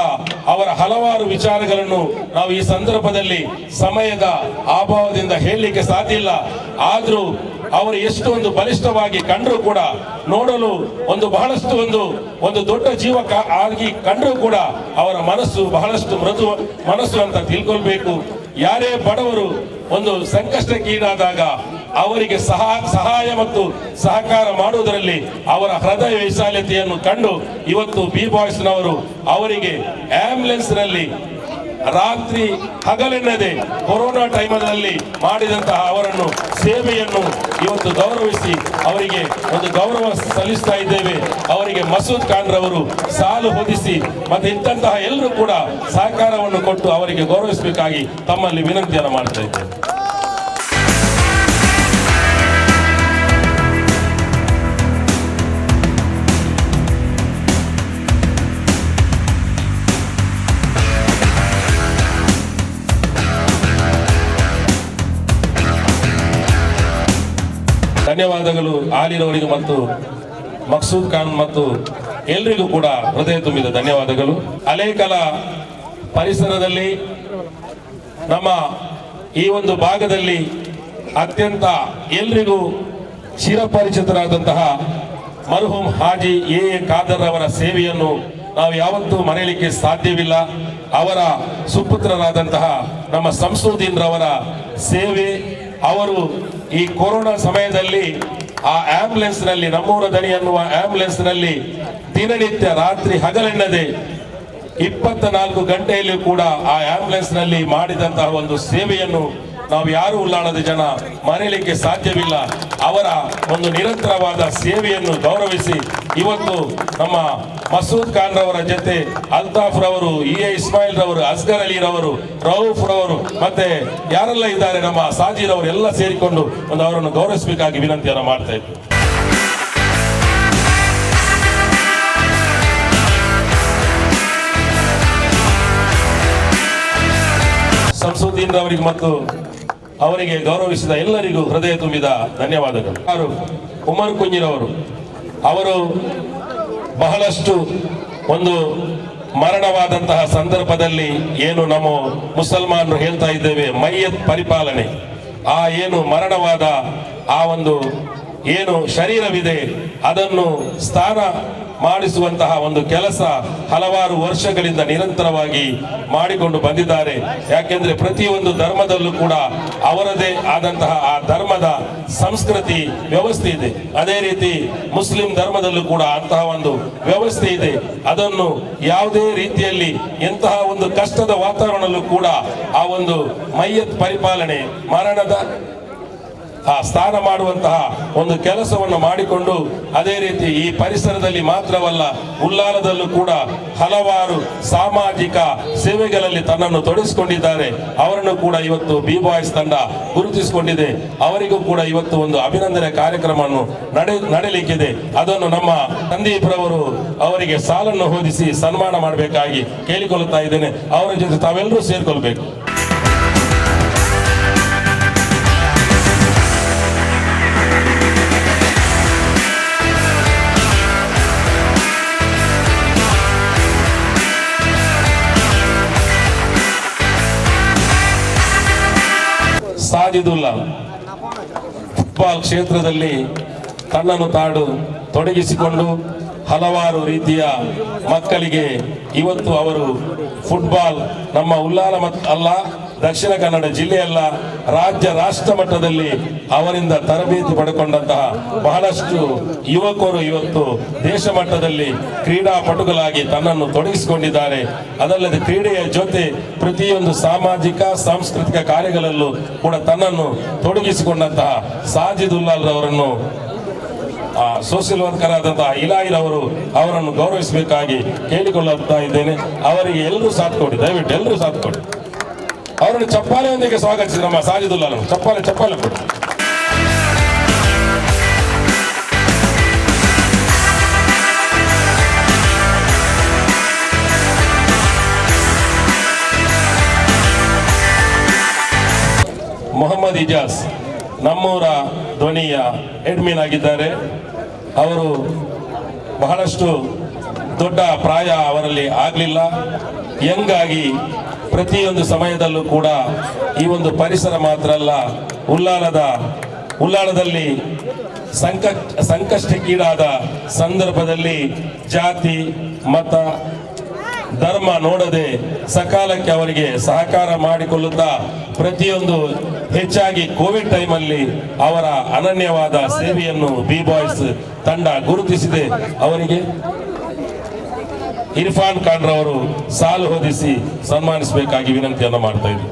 S3: ಅವರ ಹಲವಾರು ವಿಚಾರಗಳನ್ನು ನಾವು ಈ ಸಂದರ್ಭದಲ್ಲಿ ಸಮಯದ ಅಭಾವದಿಂದ ಹೇಳಲಿಕ್ಕೆ ಸಾಧ್ಯ ಇಲ್ಲ. ಆದರೂ ಅವರು ಎಷ್ಟು ಒಂದು ಬಲಿಷ್ಠವಾಗಿ ಕಂಡರೂ ಕೂಡ, ನೋಡಲು ಒಂದು ಬಹಳಷ್ಟು ಒಂದು ದೊಡ್ಡ ಜೀವ ಆಗಿ ಕಂಡರೂ ಕೂಡ ಅವರ ಮನಸ್ಸು ಬಹಳಷ್ಟು ಮೃದು ಮನಸ್ಸು ಅಂತ ತಿಳ್ಕೊಳ್ಬೇಕು. ಯಾರೇ ಬಡವರು ಒಂದು ಸಂಕಷ್ಟಕ್ಕೀಡಾದಾಗ ಅವರಿಗೆ ಸಹಾಯ ಮತ್ತು ಸಹಕಾರ ಮಾಡುವುದರಲ್ಲಿ ಅವರ ಹೃದಯ ವೈಶಾಲ್ಯತೆಯನ್ನು ಕಂಡು ಇವತ್ತು ಬಿ ಬಾಯ್ಸ್ನವರು ಅವರಿಗೆ ಆಂಬ್ಯುಲೆನ್ಸ್ ನಲ್ಲಿ ರಾತ್ರಿ ಹಗಲೆನ್ನದೆ ಕೊರೋನಾ ಟೈಮಲ್ಲಿ ಮಾಡಿದಂತಹ ಅವರನ್ನು ಸೇವೆಯನ್ನು ಇವತ್ತು ಗೌರವಿಸಿ ಅವರಿಗೆ ಒಂದು ಗೌರವ ಸಲ್ಲಿಸ್ತಾ ಇದ್ದೇವೆ. ಅವರಿಗೆ ಮಸೂದ್ ಖಾನ್ ರವರು ಸಾಲು ಹೊದಿಸಿ ಮತ್ತೆ ಇಂತಹ ಎಲ್ಲರೂ ಕೂಡ ಸಹಕಾರವನ್ನು ಕೊಟ್ಟು ಅವರಿಗೆ ಗೌರವಿಸಬೇಕಾಗಿ ತಮ್ಮಲ್ಲಿ ವಿನಂತಿಯನ್ನು ಮಾಡ್ತಾ ಇದ್ದೇವೆ. ಧನ್ಯವಾದಗಳು ಆಲಿರವರಿಗೆ ಮತ್ತು ಮಕ್ಸೂದ್ ಖಾನ್ ಮತ್ತು ಎಲ್ರಿಗೂ ಕೂಡ ಹೃದಯ ತುಂಬಿದ ಧನ್ಯವಾದಗಳು. ಅಲೇಕಲ ಪರಿಸರದಲ್ಲಿ ನಮ್ಮ ಈ ಒಂದು ಭಾಗದಲ್ಲಿ ಅತ್ಯಂತ ಎಲ್ರಿಗೂ ಚಿರಪರಿಚಿತರಾದಂತಹ ಮರ್ಹೂಮ್ ಹಾಜಿ ಎ ಖಾದರ್ ಅವರ ಸೇವೆಯನ್ನು ನಾವು ಯಾವತ್ತೂ ಮರೆಯಲಿಕ್ಕೆ ಸಾಧ್ಯವಿಲ್ಲ. ಅವರ ಸುಪುತ್ರರಾದಂತಹ ನಮ್ಮ ಸಂಸೂದ್ದೀನ್ ರವರ ಸೇವೆ, ಅವರು ಈ ಕೊರೋನಾ ಸಮಯದಲ್ಲಿ ಆ ಆಂಬ್ಯುಲೆನ್ಸ್ ನಲ್ಲಿ, ನಮ್ಮೂರ ದನಿ ಎನ್ನುವ ಆಂಬ್ಯುಲೆನ್ಸ್ ನಲ್ಲಿ ದಿನನಿತ್ಯ ರಾತ್ರಿ ಹಗಲೆನ್ನದೆ 24 ಗಂಟೆಯಲ್ಲೂ ಕೂಡ ಆ ಆಂಬ್ಯುಲೆನ್ಸ್ ನಲ್ಲಿ ಮಾಡಿದಂತಹ ಒಂದು ಸೇವೆಯನ್ನು ನಾವು ಯಾರು ಉಳ್ಳಾಳದ ಜನ ಮರೆಯಲಿಕ್ಕೆ ಸಾಧ್ಯವಿಲ್ಲ. ಅವರ ಒಂದು ನಿರಂತರವಾದ ಸೇವೆಯನ್ನು ಗೌರವಿಸಿ ಇವತ್ತು ನಮ್ಮ ಮಸೂದ್ ಖಾನ್ ರವರ ಜೊತೆ ಅಲ್ತಾಫ್ ರವರು, ಎ ಇಸ್ಮಾಯಿಲ್ ರವರು, ಅಸ್ಗರ್ ಅಲಿ ರವರು, ರೌಫ್ ರವರು ಮತ್ತೆ ಯಾರೆಲ್ಲ ಇದ್ದಾರೆ ನಮ್ಮ ಸಾಜಿರ್ ಅವರು ಎಲ್ಲ ಸೇರಿಕೊಂಡು ಒಂದು ಅವರನ್ನು ಗೌರವಿಸಬೇಕಾಗಿ ವಿನಂತಿಯನ್ನು ಮಾಡ್ತಾ ಇದ್ದರು. ಸಂಸೂದ್ದೀನ್ ರವರಿಗೆ ಮತ್ತು ಅವರಿಗೆ ಗೌರವಿಸಿದ ಎಲ್ಲರಿಗೂ ಹೃದಯ ತುಂಬಿದ ಧನ್ಯವಾದಗಳು. ಉಮರ್ ಕುಂಜಿರವರು, ಅವರು ಬಹಳಷ್ಟು ಒಂದು ಮರಣವಾದಂತಹ ಸಂದರ್ಭದಲ್ಲಿ ಏನು ನಮ್ಮ ಮುಸಲ್ಮಾನರು ಹೇಳ್ತಾ ಇದ್ದೇವೆ ಮಯ್ಯತ್ ಪರಿಪಾಲನೆ, ಆ ಏನು ಮರಣವಾದ ಆ ಒಂದು ಏನು ಶರೀರವಿದೆ ಅದನ್ನು ಸ್ಥಾನ ಮಾಡಿಸುವಂತಹ ಒಂದು ಕೆಲಸ ಹಲವಾರು ವರ್ಷಗಳಿಂದ ನಿರಂತರವಾಗಿ ಮಾಡಿಕೊಂಡು ಬಂದಿದ್ದಾರೆ. ಯಾಕೆಂದ್ರೆ ಪ್ರತಿಯೊಂದು ಧರ್ಮದಲ್ಲೂ ಕೂಡ ಅವರದೇ ಆದಂತಹ ಆ ಧರ್ಮದ ಸಂಸ್ಕೃತಿ ವ್ಯವಸ್ಥೆ ಇದೆ. ಅದೇ ರೀತಿ ಮುಸ್ಲಿಂ ಧರ್ಮದಲ್ಲೂ ಕೂಡ ಅಂತಹ ಒಂದು ವ್ಯವಸ್ಥೆ ಇದೆ. ಅದನ್ನು ಯಾವುದೇ ರೀತಿಯಲ್ಲಿ ಎಂತಹ ಒಂದು ಕಷ್ಟದ ವಾತಾವರಣದಲ್ಲೂ ಕೂಡ ಆ ಒಂದು ಮಯ್ಯತ್ ಪರಿಪಾಲನೆ, ಮರಣದ ಆ ಸ್ಥಾನ ಮಾಡುವಂತಹ ಒಂದು ಕೆಲಸವನ್ನು ಮಾಡಿಕೊಂಡು, ಅದೇ ರೀತಿ ಈ ಪರಿಸರದಲ್ಲಿ ಮಾತ್ರವಲ್ಲ ಉಲ್ಲಾಲದಲ್ಲೂ ಕೂಡ ಹಲವಾರು ಸಾಮಾಜಿಕ ಸೇವೆಗಳಲ್ಲಿ ತನ್ನನ್ನು ತೊಡಗಿಸಿಕೊಂಡಿದ್ದಾರೆ. ಅವರನ್ನು ಕೂಡ ಇವತ್ತು ಬಿ ಬಾಯ್ಸ್ ತಂಡ ಗುರುತಿಸಿಕೊಂಡಿದೆ. ಅವರಿಗೂ ಕೂಡ ಇವತ್ತು ಒಂದು ಅಭಿನಂದನೆ ಕಾರ್ಯಕ್ರಮವನ್ನು ನಡೆಯಲಿಕ್ಕಿದೆ. ಅದನ್ನು ನಮ್ಮ ಸಂದೀಪ್ ರವರು ಅವರಿಗೆ ಸಾಲನ್ನು ಹೊದಿಸಿ ಸನ್ಮಾನ ಮಾಡಬೇಕಾಗಿ ಕೇಳಿಕೊಳ್ಳುತ್ತಾ ಇದ್ದೇನೆ. ಅವರ ಜೊತೆ ತಾವೆಲ್ಲರೂ ಸೇರ್ಕೊಳ್ಬೇಕು. ಸಾಜಿದುಲ್ಲಾ ಫುಟ್ಬಾಲ್ ಕ್ಷೇತ್ರದಲ್ಲಿ ತನ್ನನ್ನು ತೊಡಗಿಸಿಕೊಂಡು ಹಲವಾರು ರೀತಿಯ ಮಕ್ಕಳಿಗೆ ಇವತ್ತು ಅವರು ಫುಟ್ಬಾಲ್ ನಮ್ಮ ಉಲ್ಲಾಲ ಅಲ್ಲ, ದಕ್ಷಿಣ ಕನ್ನಡ ಜಿಲ್ಲೆಯಲ್ಲ, ರಾಜ್ಯ ರಾಷ್ಟ್ರ ಮಟ್ಟದಲ್ಲಿ ಅವರಿಂದ ತರಬೇತಿ ಪಡೆಕೊಂಡಂತಹ ಬಹಳಷ್ಟು ಯುವಕರು ಇವತ್ತು ದೇಶ ಮಟ್ಟದಲ್ಲಿ ಕ್ರೀಡಾಪಟುಗಳಾಗಿ ತನ್ನನ್ನು ತೊಡಗಿಸಿಕೊಂಡಿದ್ದಾರೆ. ಅದಲ್ಲದೆ ಕ್ರೀಡೆಯ ಜೊತೆ ಪ್ರತಿಯೊಂದು ಸಾಮಾಜಿಕ ಸಾಂಸ್ಕೃತಿಕ ಕಾರ್ಯಗಳಲ್ಲೂ ಕೂಡ ತನ್ನನ್ನು ತೊಡಗಿಸಿಕೊಂಡಂತಹ ಸಾಜಿದ್ ಉಲ್ಲಾಲ್ ರವರನ್ನು ಸೋಷಿಯಲ್ ವರ್ಕರ್ ಆದಂತಹ ಇಲಾಹಿರವರು ಅವರನ್ನು ಗೌರವಿಸಬೇಕಾಗಿ ಕೇಳಿಕೊಳ್ಳುತ್ತಾ ಇದ್ದೇನೆ. ಅವರಿಗೆ ಎಲ್ಲರೂ ಸಾಥ್ ಕೊಡಿ, ದಯವಿಟ್ಟು ಎಲ್ಲರೂ ಸಾಥ್ ಕೊಡಿ. ಅವರನ್ನು ಚಪ್ಪಾಳೆಯೊಂದಿಗೆ ಸ್ವಾಗತಿಸಿ ನಮ್ಮ ಸಾಜಿದ್ ಉಲ್ಲಾಲ್ ಚಪ್ಪಾಳೆ ಕೊಡಿ. ಮೊಹಮ್ಮದ್ ಇಜಾಜ್ ನಮ್ಮೂರ ಧ್ವನಿಯ ಅಡ್ಮಿನ್ ಆಗಿದ್ದಾರೆ. ಅವರು ಬಹಳಷ್ಟು ದೊಡ್ಡ ಪ್ರಾಯ ಅವರಲ್ಲಿ ಆಗಲಿಲ್ಲ, ಯಂಗ್ ಆಗಿ ಪ್ರತಿಯೊಂದು ಸಮಯದಲ್ಲೂ ಕೂಡ ಈ ಒಂದು ಪರಿಸರ ಮಾತ್ರ ಅಲ್ಲ, ಉಲ್ಲಾಳದಲ್ಲಿ ಸಂಕಷ್ಟಕ್ಕೀಡಾದ ಸಂದರ್ಭದಲ್ಲಿ ಜಾತಿ ಮತ ಧರ್ಮ ನೋಡದೆ ಸಕಾಲಕ್ಕೆ ಅವರಿಗೆ ಸಹಕಾರ ಮಾಡಿಕೊಳ್ಳುತ್ತಾ ಪ್ರತಿಯೊಂದು ಹೆಚ್ಚಾಗಿ ಕೋವಿಡ್ ಟೈಮಲ್ಲಿ ಅವರ ಅನನ್ಯವಾದ ಸೇವೆಯನ್ನು ಬಿ ಬಾಯ್ಸ್ ತಂಡ ಗುರುತಿಸಿದೆ. ಅವರಿಗೆ ಇರ್ಫಾನ್ ಖಾನ್ ರವರು ಸಾಲು ಹೊದಿಸಿ ಸನ್ಮಾನಿಸಬೇಕಾಗಿ ವಿನಂತಿಯನ್ನು ಮಾಡ್ತಾ ಇದ್ದೀವಿ.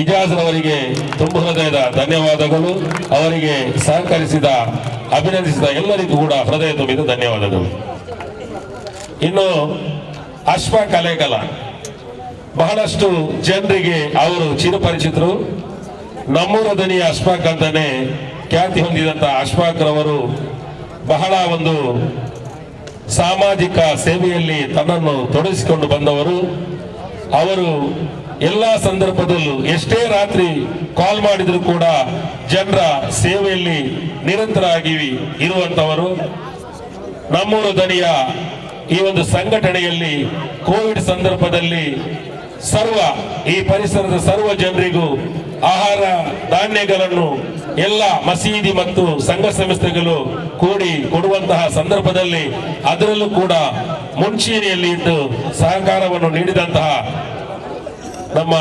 S3: ಇಜಾಜ್ ರವರಿಗೆ ತುಂಬು ಹೃದಯದ ಧನ್ಯವಾದಗಳು. ಅವರಿಗೆ ಸಹಕರಿಸಿದ ಅಭಿನಂದಿಸಿದ ಎಲ್ಲರಿಗೂ ಕೂಡ ಹೃದಯ ತುಂಬಿದ ಧನ್ಯವಾದಗಳು. ಇನ್ನು ಅಶ್ಫಾಕ್ ಅಲೇಕಲ ಬಹಳಷ್ಟು ಜನರಿಗೆ ಅವರು ಚಿರಪರಿಚಿತರು. ನಮ್ಮೂರ ದನಿಯ ಅಶ್ಫಾಕ್ ಅಂತಾನೆ ಖ್ಯಾತಿ ಹೊಂದಿದಂತ ಅಶ್ಫಾಕ್ ರವರು ಬಹಳ ಒಂದು ಸಾಮಾಜಿಕ ಸೇವೆಯಲ್ಲಿ ತನ್ನನ್ನು ತೊಡಗಿಸಿಕೊಂಡು ಬಂದವರು. ಅವರು ಎಲ್ಲಾ ಸಂದರ್ಭದಲ್ಲೂ ಎಷ್ಟೇ ರಾತ್ರಿ ಕಾಲ್ ಮಾಡಿದ್ರು ಕೂಡ ಜನರ ಸೇವೆಯಲ್ಲಿ ನಿರಂತರವಾಗಿ ಇರುವಂತವರು. ನಮ್ಮೂರು ದನಿಯ ಈ ಒಂದು ಸಂಘಟನೆಯಲ್ಲಿ ಕೋವಿಡ್ ಸಂದರ್ಭದಲ್ಲಿ ಈ ಪರಿಸರದ ಸರ್ವ ಜನರಿಗೂ ಆಹಾರ ಧಾನ್ಯಗಳನ್ನು ಎಲ್ಲ ಮಸೀದಿ ಮತ್ತು ಸಂಘ ಸಂಸ್ಥೆಗಳು ಕೂಡಿ ಕೊಡುವಂತಹ ಸಂದರ್ಭದಲ್ಲಿ ಅದರಲ್ಲೂ ಕೂಡ ಮುಂಚೂಣಿಯಲ್ಲಿ ಇದ್ದು ಸಹಕಾರವನ್ನು ನೀಡಿದಂತಹ ನಮ್ಮ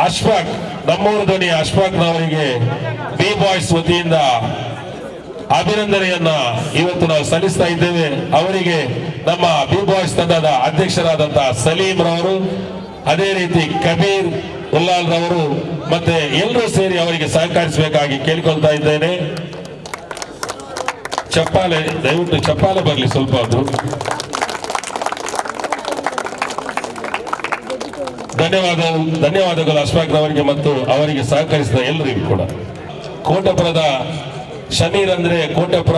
S3: ಅಶ್ಫಾಕ್, ನಮ್ಮೂರು ಧ್ವನಿ ಅಶ್ಫಾಕ್ ನವರಿಗೆ ಬಿ ಬಾಯ್ಸ್ ವತಿಯಿಂದ ಅಭಿನಂದನೆಯನ್ನ ಇವತ್ತು ನಾವು ಸಲ್ಲಿಸ್ತಾ ಇದ್ದೇವೆ. ಅವರಿಗೆ ನಮ್ಮ ಬಿ ಬಾಯ್ಸ್ ತಂಡದ ಅಧ್ಯಕ್ಷರಾದಂತಹ ಸಲೀಂ ರವರು, ಅದೇ ರೀತಿ ಕಬೀರ್ ಉಲ್ಲಾಲ್ ರವರು ಮತ್ತೆ ಎಲ್ಲರೂ ಸೇರಿ ಅವರಿಗೆ ಸಹಕರಿಸಬೇಕಾಗಿ ಕೇಳಿಕೊಳ್ತಾ ಇದ್ದೇನೆ. ಚಪ್ಪಾಳೆ, ದಯವಿಟ್ಟು ಚಪ್ಪಾಳೆ ಬರಲಿ ಸ್ವಲ್ಪ. ಧನ್ಯವಾದಗಳು ಅಶ್ಫಾಕ್ ರವರಿಗೆ ಮತ್ತು ಅವರಿಗೆ ಸಹಕರಿಸಿದ ಎಲ್ಲರಿಗೂ ಕೂಡ. ಕೋಟಪುರದ ಶಮೀರ್ ಅಂದ್ರೆ ಕೋಟಪುರ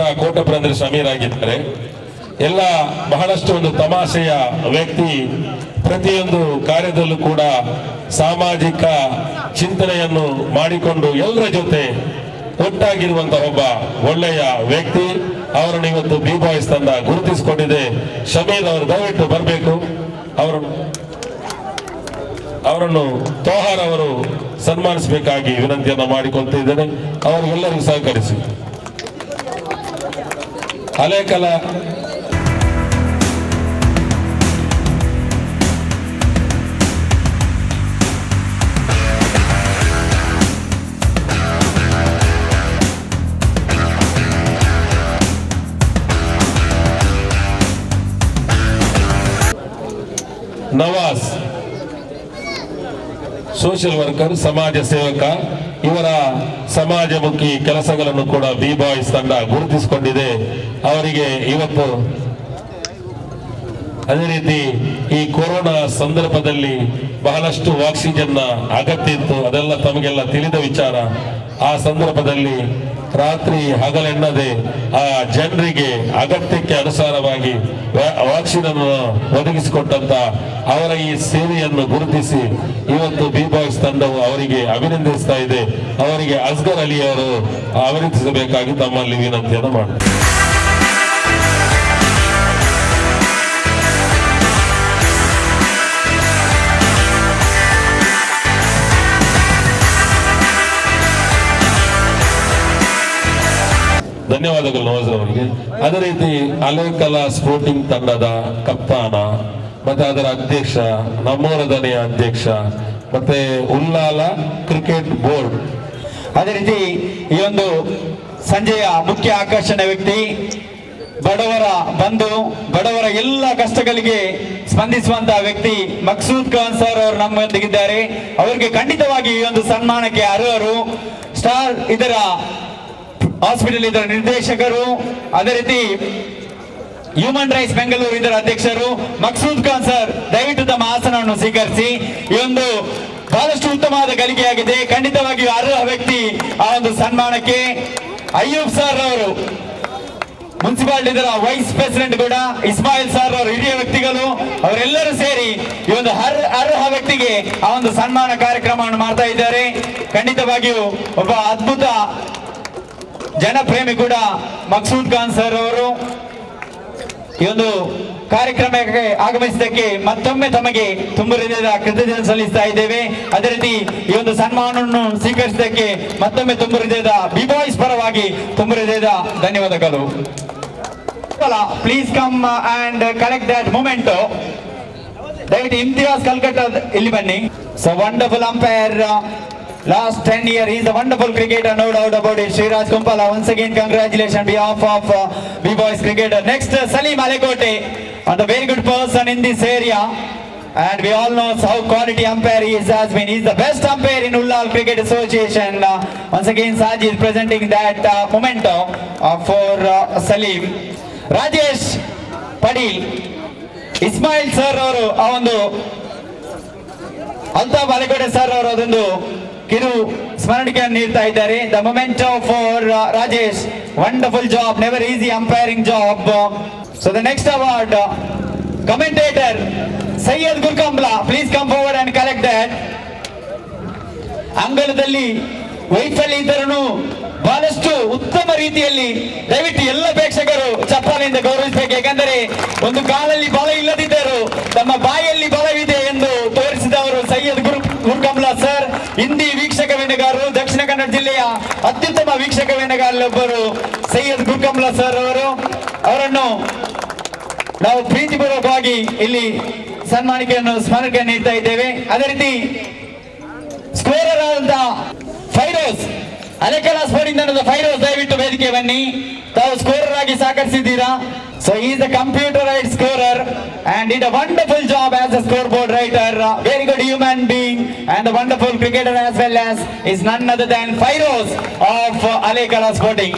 S3: ಅಂದ್ರೆ ಶಮೀರ್ ಆಗಿದ್ದಾರೆ. ಎಲ್ಲ ಬಹಳಷ್ಟು ಒಂದು ತಮಾಷೆಯ ವ್ಯಕ್ತಿ. ಪ್ರತಿಯೊಂದು ಕಾರ್ಯದಲ್ಲೂ ಕೂಡ ಸಾಮಾಜಿಕ ಚಿಂತನೆಯನ್ನು ಮಾಡಿಕೊಂಡು ಎಲ್ಲರ ಜೊತೆ ಒಟ್ಟಾಗಿರುವಂತಹ ಒಬ್ಬ ಒಳ್ಳೆಯ ವ್ಯಕ್ತಿ. ಅವರನ್ನು ಇವತ್ತು ಬಿ ಬಾಯ್ಸ್ ತಂಡ ಗುರುತಿಸಿಕೊಂಡಿದೆ. ಶಮೀರ್ ಅವರು ದಯವಿಟ್ಟು ಬರಬೇಕು. ಅವರನ್ನು ತೋಹಾರ್ ಅವರು ಸನ್ಮಾನಿಸಬೇಕಾಗಿ ವಿನಂತಿಯನ್ನು ಮಾಡಿಕೊಳ್ತಾ ಇದ್ದೇನೆ. ಅವರಿಗೆಲ್ಲರಿಗೂ ಸಹಕರಿಸಿ. ಅಲೇಕಲ ನವಾಜ್ ಸೋಷಿಯಲ್ ವರ್ಕರ್, ಸಮಾಜ ಸೇವಕ. ಇವರ ಸಮಾಜಮುಖಿ ಕೆಲಸಗಳನ್ನು ಕೂಡ ಬಿ ಬಾಯ್ಸ್ ತಂಡ ಗುರುತಿಸಿಕೊಂಡಿದೆ. ಅವರಿಗೆ ಇವತ್ತು ಅದೇ ರೀತಿ ಈ ಕೊರೋನಾ ಸಂದರ್ಭದಲ್ಲಿ ಬಹಳಷ್ಟು ಆಕ್ಸಿಜನ್ ಅಗತ್ಯ ಇತ್ತು. ಅದೆಲ್ಲ ತಮಗೆಲ್ಲ ತಿಳಿದ ವಿಚಾರ. ಆ ಸಂದರ್ಭದಲ್ಲಿ ರಾತ್ರಿ ಹಗಲೆನ್ನದೆ ಆ ಜನರಿಗೆ ಅಗತ್ಯಕ್ಕೆ ಅನುಸಾರವಾಗಿ ಆಕ್ಸಿಜನ್ ಅನ್ನು ಒದಗಿಸಿಕೊಟ್ಟಂತ ಅವರ ಈ ಸೇವೆಯನ್ನು ಗುರುತಿಸಿ ಇವತ್ತು ಬಿ ಬಾಯ್ಸ್ ತಂಡವು ಅವರಿಗೆ ಅಭಿನಂದಿಸ್ತಾ ಇದೆ. ಅವರಿಗೆ ಅಸ್ಗರ್ ಅಲಿ ಅವರು ಅಭಿನಂದಿಸಬೇಕಾಗಿ ತಮ್ಮಲ್ಲಿ ವಿನಂತಿಯನ್ನು ಮಾಡ್ತಾರೆ. ಧನ್ಯವಾದಗಳು ನವಾಜ್ ಅವರಿಗೆ. ಅದೇ ರೀತಿ ಅಲೆಕಲಾ ಸ್ಪೋರ್ಟಿಂಗ್ ತಂಡದ ಕಪ್ತಾನ ಮತ್ತೆ ಅದರ ಅಧ್ಯಕ್ಷ, ನಮ್ಮೂರ ದನಿಯ ಅಧ್ಯಕ್ಷ ಮತ್ತೆ ಉಲ್ಲಾಲ ಕ್ರಿಕೆಟ್ ಬೋರ್ಡ್.
S2: ಅದೇ ರೀತಿ ಈ ಒಂದು ಸಂಜೆಯ ಮುಖ್ಯ ಆಕರ್ಷಣೆ ವ್ಯಕ್ತಿ, ಬಡವರ ಬಂಧು, ಬಡವರ ಎಲ್ಲ ಕಷ್ಟಗಳಿಗೆ ಸ್ಪಂದಿಸುವಂತಹ ವ್ಯಕ್ತಿ ಮಕ್ಸೂದ್ ಖಾನ್ ಸರ್ ಅವರು ನಮ್ಮೊಂದಿಗಿದ್ದಾರೆ. ಅವರಿಗೆ ಖಂಡಿತವಾಗಿ ಈ ಒಂದು ಸನ್ಮಾನಕ್ಕೆ ಅರ್ಹರು. ಸ್ಟಾರ್ ಇದರ ಹಾಸ್ಪಿಟಲ್ ಇದರ ನಿರ್ದೇಶಕರು, ಅದೇ ರೀತಿ ಹ್ಯೂಮನ್ ರೈಟ್ಸ್ ಬೆಂಗಳೂರು ಇದರ ಅಧ್ಯಕ್ಷರು ಮಕ್ಸೂದ್ ಖಾನ್ ಸರ್, ದಯವಿಟ್ಟು ತಮ್ಮ ಆಸನವನ್ನು ಸ್ವೀಕರಿಸಿ. ಈ ಒಂದು ಬಹಳಷ್ಟು ಉತ್ತಮವಾದ ಗಳಿಕೆಯಾಗಿದೆ. ಖಂಡಿತವಾಗಿಯೂ ಅರ್ಹ ವ್ಯಕ್ತಿ ಆ ಒಂದು ಸನ್ಮಾನಕ್ಕೆ. ಅಯ್ಯೂಬ್ ಸರ್ ಅವರು ಮುನ್ಸಿಪಾಲಿಟಿ ಇದರ ವೈಸ್ ಪ್ರೆಸಿಡೆಂಟ್ ಕೂಡ, ಇಸ್ಮಾಯಿಲ್ ಸರ್ ಅವರು ಹಿರಿಯ ವ್ಯಕ್ತಿಗಳು, ಅವರೆಲ್ಲರೂ ಸೇರಿ ಈ ಒಂದು ಅರ್ಹ ವ್ಯಕ್ತಿಗೆ ಆ ಒಂದು ಸನ್ಮಾನ ಕಾರ್ಯಕ್ರಮವನ್ನು ಮಾಡ್ತಾ ಇದ್ದಾರೆ. ಖಂಡಿತವಾಗಿಯೂ ಒಬ್ಬ ಅದ್ಭುತ ಜನಪ್ರೇಮಿ ಕೂಡ ಮಕ್ಸೂದ್ ಖಾನ್ ಸರ್ ಅವರು. ಈ ಒಂದು ಕಾರ್ಯಕ್ರಮಕ್ಕೆ ಆಗಮಿಸಿದ್ದಕ್ಕೆ ಮತ್ತೊಮ್ಮೆ ತಮಗೆ ತುಂಬ ಹೃದಯದ ಕೃತಜ್ಞತೆ ಸಲ್ಲಿಸ್ತಾ ಇದ್ದೇವೆ. ಅದೇ ರೀತಿ ಈ ಒಂದು ಸನ್ಮಾನವನ್ನು ಸ್ವೀಕರಿಸಿದ್ದಕ್ಕೆ ಮತ್ತೊಮ್ಮೆ ತುಂಬ ಹೃದಯದ ಬಿಬಾಯ್ಸ್ ಪರವಾಗಿ ತುಂಬ ಹೃದಯದ ಧನ್ಯವಾದಗಳು. Please come and collect that memento. ದಯವಿಟ್ಟು ಇಮ್ತಿಯಾಸ್ ಕಲ್ಕಟ್ಟ ಇಲ್ಲಿ ಬನ್ನಿ. So wonderful umpire. Last 10 years, he is a wonderful cricketer, no doubt about it. Sriraj Kumpala, once again, congratulations on behalf of B-Boys cricketer. Next, Salim Alekote, and a very good person in this area. And we all know how quality umpire he has been. He is the best umpire in Ullal Cricket Association. Once again, Saji is presenting that memento for Salim. Rajesh Padil, Ismail sir ಅವರು ಆ ಒಂದು Altaf ಅಲೆಕೋಟೆ sir ಅವರು ಅದೊಂದು ಕಿರು ಸ್ಮರಣಿಕೆಯನ್ನು ನೀಡ್ತಾ ಇದ್ದಾರೆ. The memento for Rajesh, wonderful job, never easy umpiring job. So the next award commentator Syed Gurkambla, please come forward and collect that. ಅಂಗಳದಲ್ಲಿ ವೈಫಲ್ಯ ಇದ್ದರೂ ಬಹಳಷ್ಟು ಉತ್ತಮ ರೀತಿಯಲ್ಲಿ ದಯವಿಟ್ಟು ಎಲ್ಲ ಪ್ರೇಕ್ಷಕರು ಚಪ್ಪಾಳೆಯಿಂದ ಗೌರವಿಸಬೇಕು. ಯಾಕಂದರೆ ಒಂದು ಕಾಲಲ್ಲಿ ಬಲ ಇಲ್ಲದಿದ್ದರು ತಮ್ಮ ಬಾಯಲ್ಲಿ ಬಲವಿದೆ ಎಂದು ತೋರಿಸಿದವರು ಸೈಯದ್ ಗುರ್ಕಂಬ್ಲಾ ಸರ್. ಹಿಂದಿ ವೀಕ್ಷಕ ವೇಣಗಾರರು, ದಕ್ಷಿಣ ಕನ್ನಡ ಜಿಲ್ಲೆಯ ಅತ್ಯುತ್ತಮ ವೀಕ್ಷಕ ವೇಣಗಾರರೊಬ್ಬರು ಸೈಯದ್ ಗುರ್ಕಂಬ್ಲಾ ಸರ್ ಅವರು. ಅವರನ್ನು ನಾವು ಪ್ರೀತಿಪೂರ್ವಕವಾಗಿ ಇಲ್ಲಿ ಸ್ಮರಣಿಕೆ ನೀಡ್ತಾ ಇದ್ದೇವೆ. ಅದೇ ರೀತಿ ಸ್ಕೋರರ್ ಆದಂತಹ ಫೈರೋಸ್, ಅಲೆಕಲಾ ಸ್ಪೋರ್ಟಿಂಗ್ ತಂಡದ ಫೈರೋಸ್, ದಯವಿಟ್ಟು ವೇದಿಕೆ ಬನ್ನಿ. ತಾವು ಸ್ಕೋರರ್ ಆಗಿ ಸಹಕರಿಸಿದ್ದೀರಾ. So he is a computerized scorer and did a wonderful job as a scoreboard writer. Very good human being and a wonderful cricketer as well as is none other than Fairoz of Alekala Sporting.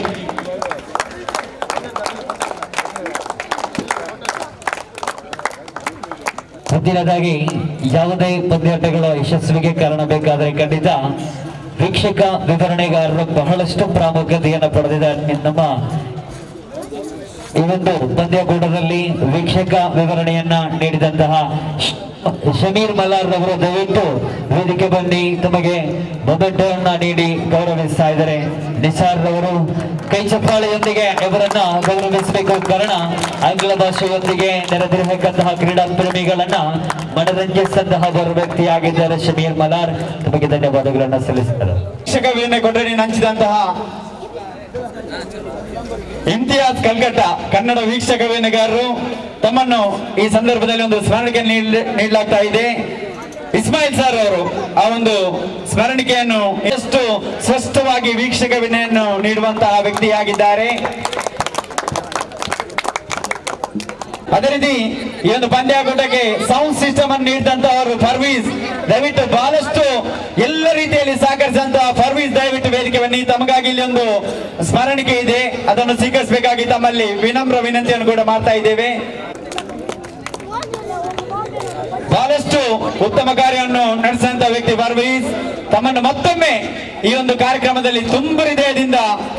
S1: ಮುಂದಿನದಾಗಿ ಯಾವುದೇ ಪಂದ್ಯಾಟಗಳ ಯಶಸ್ವಿಗೆ ಕಾರಣ ಬೇಕಾದರೆ ಖಂಡಿತ ವೀಕ್ಷಕ ವಿವರಣೆಗಾರರು ಬಹಳಷ್ಟು ಪ್ರಾಮುಖ್ಯತೆಯನ್ನು ಪಡೆದಿದ್ದಾರೆ. ನಮ್ಮ ಈ ಒಂದು ಪಂದ್ಯಕೂಟದಲ್ಲಿ ವೀಕ್ಷಕ ವಿವರಣೆಯನ್ನ ನೀಡಿದಂತಹ ಶಮೀರ್ ಮಲ್ಲಾರ್ ಅವರು ದಯವಿಟ್ಟು ವೇದಿಕೆ ಬನ್ನಿ, ತಮಗೆ ಮೊಮೆಂಟೋವನ್ನ ನೀಡಿ ಗೌರವಿಸ್ತಾ ಇದ್ದಾರೆ. ನಿಸಾರ್ ಅವರು ಕೈ ಚಪ್ಪಾಳೆಯೊಂದಿಗೆ ಇವರನ್ನ ಗೌರವಿಸಬೇಕು. ಕಾರಣ ಆಂಗ್ಲ ಭಾಷೆಯೊಂದಿಗೆ ನೆರೆದಿರಬೇಕಂತಹ ಕ್ರೀಡಾ ಪ್ರೇಮಿಗಳನ್ನ ಮನರಂಜಿಸಿದಂತಹ ಒಬ್ಬರು ವ್ಯಕ್ತಿಯಾಗಿದ್ದಾರೆ ಶಮೀರ್ ಮಲ್ಲಾರ್. ತಮಗೆ ಧನ್ಯವಾದಗಳನ್ನ ಸಲ್ಲಿಸಿದ್ದಾರೆ.
S2: ಶಿಕ್ಷಕ ವಿನಯ ಕೊಠಡಿ ಹಂಚಿದಂತಹ ಇಮ್ತಿಯಾಸ್ ಕಲ್ಕಟ್ಟ ಕನ್ನಡ ವೀಕ್ಷಕ ವೇಣಗಾರರು ತಮ್ಮನ್ನು ಈ ಸಂದರ್ಭದಲ್ಲಿ ಒಂದು ಸ್ಮರಣಿಕೆ ನೀಡಲಾಗ್ತಾ ಇದೆ. ಇಸ್ಮಾಯಿಲ್ ಸರ್ ಅವರು ಆ ಒಂದು ಸ್ಮರಣಿಕೆಯನ್ನು ಎಷ್ಟು ಸ್ಪಷ್ಟವಾಗಿ ವೀಕ್ಷಕ ವಿನಯನ್ನು ನೀಡುವಂತಹ ವ್ಯಕ್ತಿಯಾಗಿದ್ದಾರೆ. ಅದೇ ರೀತಿ ಈ ಒಂದು ಪಂದ್ಯಾಕೂಟಕ್ಕೆ ಸೌಂಡ್ ಸಿಸ್ಟಮ್ ಅನ್ನು ನೀಡಿದಂತವರು ಫರ್ವೀಸ್, ದಯವಿಟ್ಟು ಬಹಳಷ್ಟು ಎಲ್ಲ ರೀತಿಯಲ್ಲಿ ಸಹಕರಿಸಿದಂತಹ ಫರ್ವೀಸ್ ದಯವಿಟ್ಟು ವೇದಿಕೆ ಬನ್ನಿ. ತಮಗಾಗಿ ಇಲ್ಲಿ ಒಂದು ಸ್ಮರಣಿಕೆ ಇದೆ, ಅದನ್ನು ಸ್ವೀಕರಿಸಬೇಕಾಗಿ ತಮ್ಮಲ್ಲಿ ವಿನಮ್ರ ವಿನಂತಿಯನ್ನು ಕೂಡ ಮಾಡ್ತಾ ಇದ್ದೇವೆ. ಬಹಳಷ್ಟು ಉತ್ತಮ ಕಾರ್ಯವನ್ನು ನಡೆಸಿದಂತ ವ್ಯಕ್ತಿ ಫರ್ವೀಸ್, ತಮ್ಮನ್ನು ಮತ್ತೊಮ್ಮೆ ಈ ಒಂದು ಕಾರ್ಯಕ್ರಮದಲ್ಲಿ ತುಂಬ ಹೃದಯದಿಂದ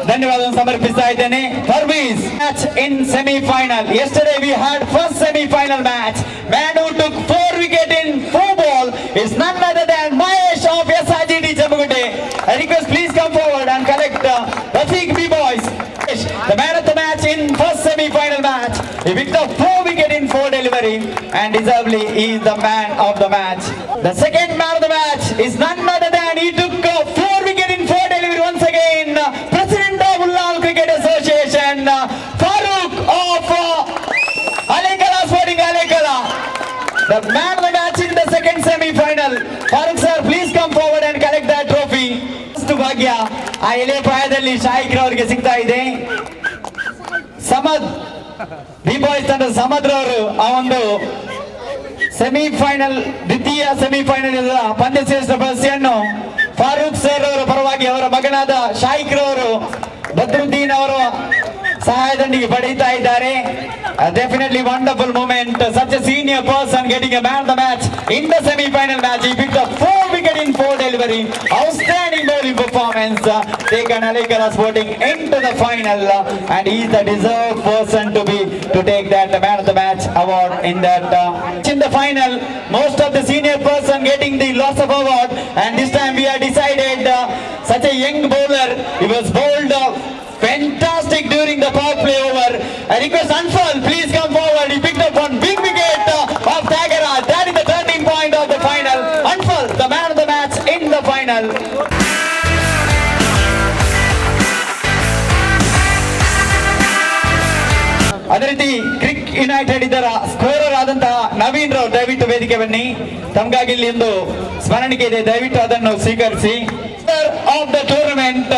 S2: ಧನ್ಯವಾದವನ್ನು ಸಮರ್ಪಿಸ್ತಾ ಇದ್ದೇನೆ. ಫರ್ವೀಸ್ match in semifinal. Yesterday we had first semi-final match. Man who took 4 wickets in 4 balls is none other than Mahesh of SRGD Jammugunde. I request please come forward and collect Rafiq B-Boys. The man of the match in first semi-final match. He picked up 4 wickets in 4 delivery and deservedly he is the man of the match. The second man of the match is none other than he took 4 wickets in 4 delivery once again. President of Ullal Cricket Association. ಆ ಎಲೆ ಪ್ರಾಯದಲ್ಲಿ ಶಾಹಿಕ್ರ ಅವರಿಗೆ ಸಿಗ್ತಾ ಇದೆ. ಸಮದ್ ಬಿಬಾಯ್ಸ್ ತಂಡದ ಸಮದ್ ಅವರು ಆ ಒಂದು semifinal ದ್ವಿತೀಯ ಸೆಮಿಫೈನಲ್ ಪಂದ್ಯ ಶ್ರೇಷ್ಠ ಪ್ರಶಸ್ತಿಯನ್ನು ಫಾರೂಕ್ ಸರ್ ಅವರ ಪರವಾಗಿ ಅವರ ಮಗನಾದ ಶಾಹಿಕ್ರ ಅವರು ಬದ್ರುದ್ದೀನ್ ಅವರು ಸಹಾಯದೊಂದಿಗೆ ಪಡೆಯುತ್ತಾ ಇದ್ದಾರೆ. Definitely wonderful moment. Such a senior person getting a man of the match in the semi-final match. He picked up 4 wicket in 4 delivery. Outstanding bowling performance. Taken Alekala Sporting into the final, and he is the deserved person to take that man of the match award in that. In the final, most of the senior person getting the loss of award, and this time we have decided such a young bowler. He was bowled fantastic during the power play over. I request Anfal, please come forward. He picked up one big wicket of Tagara. That is the turning point of the final. Anfal, the man of the match in the final. ಅದೇ ರೀತಿ ಕ್ರಿಕ್ United ಇದರ scorer ಆದಂತಹ ನವೀನ್ ರಾವ್ ದಯವಿಟ್ಟು ವೇದಿಕೆ ಬನ್ನಿ. ತಮಗಾಗಿ ಇಲ್ಲಿ ಒಂದು ಸ್ಮರಣಿಕೆ ಇದೆ, ದಯವಿಟ್ಟು ಅದನ್ನು ಸ್ವೀಕರಿಸಿ. Of the tournament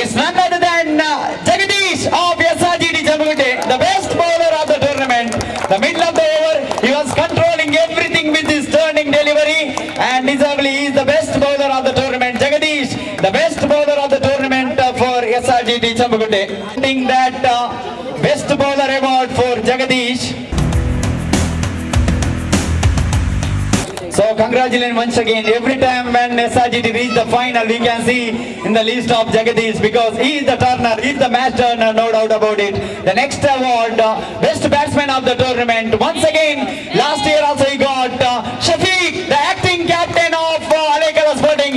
S2: is none other than Jagadish of SRGD Jambugutte, the best bowler of the tournament. The middle of the over, he was controlling everything with his turning delivery, and deservedly he is the best bowler of the tournament. Jagadish, the best bowler of the tournament for SRGD Jambugutte. Getting that best bowler award for Jagadish. So congratulations once again. Every time when SRGD reach the final, we can see in the list of Jagadish, because he is the turner, he is the match turner, no doubt about it. The next award, best batsman of the tournament. Once again, last year also he got Shafiq, the acting captain of Alekala Sporting,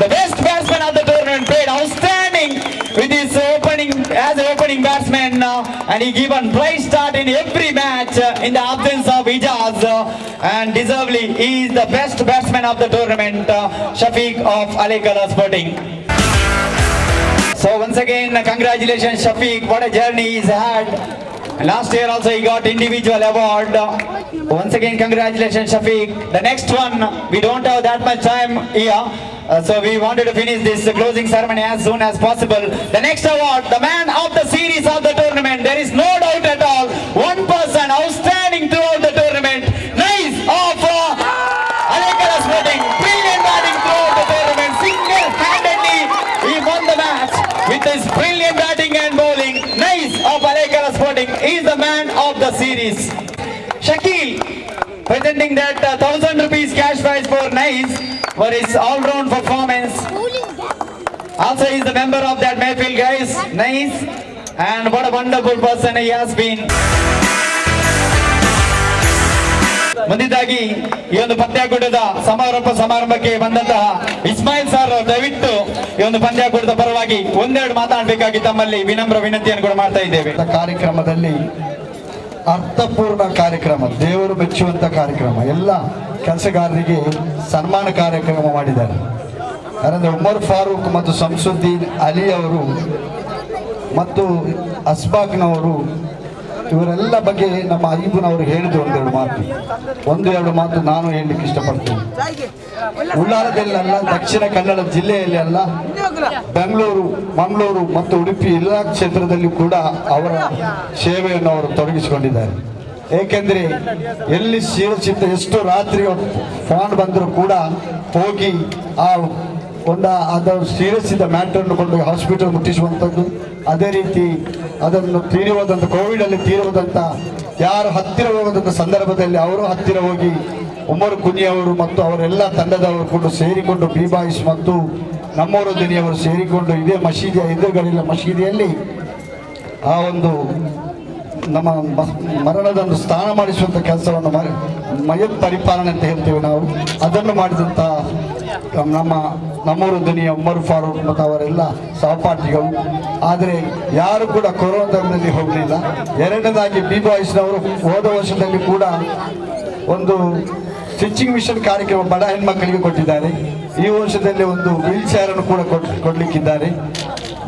S2: the best batsman of the tournament, played outstanding with his opening as an opening batsman, and he given bright start in every match in the absence of Ijaz, and deservedly he is the best batsman of the tournament, Shafiq of Alekala Sporting. So once again, congratulations Shafiq, what a journey he's had. Last year also he got individual award. Once again, congratulations Shafiq. The next one, we don't have that much time here, so we wanted to finish this closing ceremony as soon as possible. The next award, the man of the series of the tournament. There is no doubt at all. One person outstanding throughout the tournament. Nice of Alekala Sporting. Brilliant batting throughout the tournament. Single-handedly he won the match with his brilliant batting and bowling. Nice of Alekala Sporting. He is the man of the series. Shakil presenting that 1,000 rupees cash prize for Nice for his all-round performance. Also he is the member of that Mayfield guys. Nice, and what a wonderful person he has been. ಮುಂದಿದ್ದಾಗಿ ಈ ಒಂದು ಪಂದ್ಯಾಕೂಟದ ಸಮಾರಂಭಕ್ಕೆ ಬಂದಂತಹ Ismail sir ದಯವಿಟ್ಟು ಈ ಒಂದು ಪಂದ್ಯಾಕೂಟದ ಪರವಾಗಿ ಒಂದೆರಡು ಮಾತಾಡಬೇಕಾಗಿ ತಮ್ಮಲ್ಲಿ ವಿನಮ್ರ ವಿನಂತಿಯನ್ನು ಕೂಡ ಮಾಡ್ತಾ ಇದ್ದೇವೆ.
S5: ಕಾರ್ಯಕ್ರಮದಲ್ಲಿ ಅರ್ಥಪೂರ್ಣ ಕಾರ್ಯಕ್ರಮ, ದೇವರು ಮೆಚ್ಚುವಂತ ಕಾರ್ಯಕ್ರಮ, ಎಲ್ಲ ಕೆಲಸಗಾರರಿಗೆ ಸನ್ಮಾನ ಕಾರ್ಯಕ್ರಮ ಮಾಡಿದ್ದಾರೆ. ಯಾರಂದ್ರೆ ಉಮರ್ ಫಾರೂಕ್ ಮತ್ತು ಶಂಸುದ್ದೀನ್ ಅಲಿ ಅವರು ಮತ್ತು ಅಸ್ಬಾಕ್ನವರು, ಇವರೆಲ್ಲ ಬಗ್ಗೆ ನಮ್ಮ ಅಯ್ಯಪ್ಪನವರು ಹೇಳಿದ್ರು ಒಂದೆರಡು ಮಾತು ನಾನು ಹೇಳಲಿಕ್ಕೆ ಇಷ್ಟಪಡ್ತೀನಿ. ಉಳ್ಳಾಲದಲ್ಲೆಲ್ಲ, ದಕ್ಷಿಣ ಕನ್ನಡ ಜಿಲ್ಲೆಯಲ್ಲಿ ಅಲ್ಲ, ಬೆಂಗಳೂರು, ಮಂಗಳೂರು ಮತ್ತು ಉಡುಪಿ ಎಲ್ಲ ಕ್ಷೇತ್ರದಲ್ಲಿ ಕೂಡ ಅವರ ಸೇವೆಯನ್ನು ಅವರು ತೊಡಗಿಸಿಕೊಂಡಿದ್ದಾರೆ. ಏಕೆಂದರೆ ಎಲ್ಲಿ ಶಿರಚಿತ್ತ ಎಷ್ಟು ರಾತ್ರಿ ಫೋನ್ ಬಂದರೂ ಕೂಡ ಹೋಗಿ ಅದರ ಸೀರಿಯಸ್ ಮ್ಯಾಟರನ್ನು ಕೊಂಡು ಹಾಸ್ಪಿಟಲ್ ಮುಟ್ಟಿಸುವಂಥದ್ದು. ಅದೇ ರೀತಿ ಅದನ್ನು ತೀರುವುದಂತ, ಕೋವಿಡಲ್ಲಿ ತೀರುವುದಂತ ಯಾರು ಹತ್ತಿರ ಹೋಗೋದಂಥ ಸಂದರ್ಭದಲ್ಲಿ ಅವರು ಹತ್ತಿರ ಹೋಗಿ ಉಮರ್ ಕುನಿಯವರು ಮತ್ತು ಅವರೆಲ್ಲ ತಂಡದವರು ಕೂಡ ಸೇರಿಕೊಂಡು, ಬಿಬಾಯಿಸ್ ಮತ್ತು ನಮ್ಮೂರು ಧ್ವನಿಯವರು ಸೇರಿಕೊಂಡು ಇದೇ ಮಸೀದಿಯ ಎದುರುಗಳಿಲ್ಲ ಮಸೀದಿಯಲ್ಲಿ ಆ ಒಂದು ನಮ್ಮ ಮರಣದಂದು ಸ್ನಾನ ಮಾಡಿಸುವಂಥ ಕೆಲಸವನ್ನು ಮಯತ್ ಪರಿಪಾಲನೆ ಅಂತ ಹೇಳ್ತೇವೆ ನಾವು, ಅದನ್ನು ಮಾಡಿದಂಥ ನಮ್ಮೂರು ಧ್ವನಿಯ ಉಮರ್ ಫಾರೂಕ್ ಮತ್ತು ಅವರೆಲ್ಲ ಸಹಪಾಠಿಗಳು. ಆದರೆ ಯಾರು ಕೂಡ ಕೊರೋನಾದಲ್ಲಿ ಹೋಗಲಿಲ್ಲ. ಎರಡನೇದಾಗಿ ಬಿಬಾಯ್ಸ್ನವರು ಹೋದ ವರ್ಷದಲ್ಲಿ ಕೂಡ ಒಂದು ಸ್ಟಿಚಿಂಗ್ ಮಿಷನ್ ಕಾರ್ಯಕ್ರಮ ಬಡ ಹೆಣ್ಮಕ್ಕಳಿಗೆ ಕೊಟ್ಟಿದ್ದಾರೆ. ಈ ವರ್ಷದಲ್ಲಿ ಒಂದು ವೀಲ್ ಚೇರನ್ನು ಕೂಡ ಕೊಡಲಿಕ್ಕಿದ್ದಾರೆ.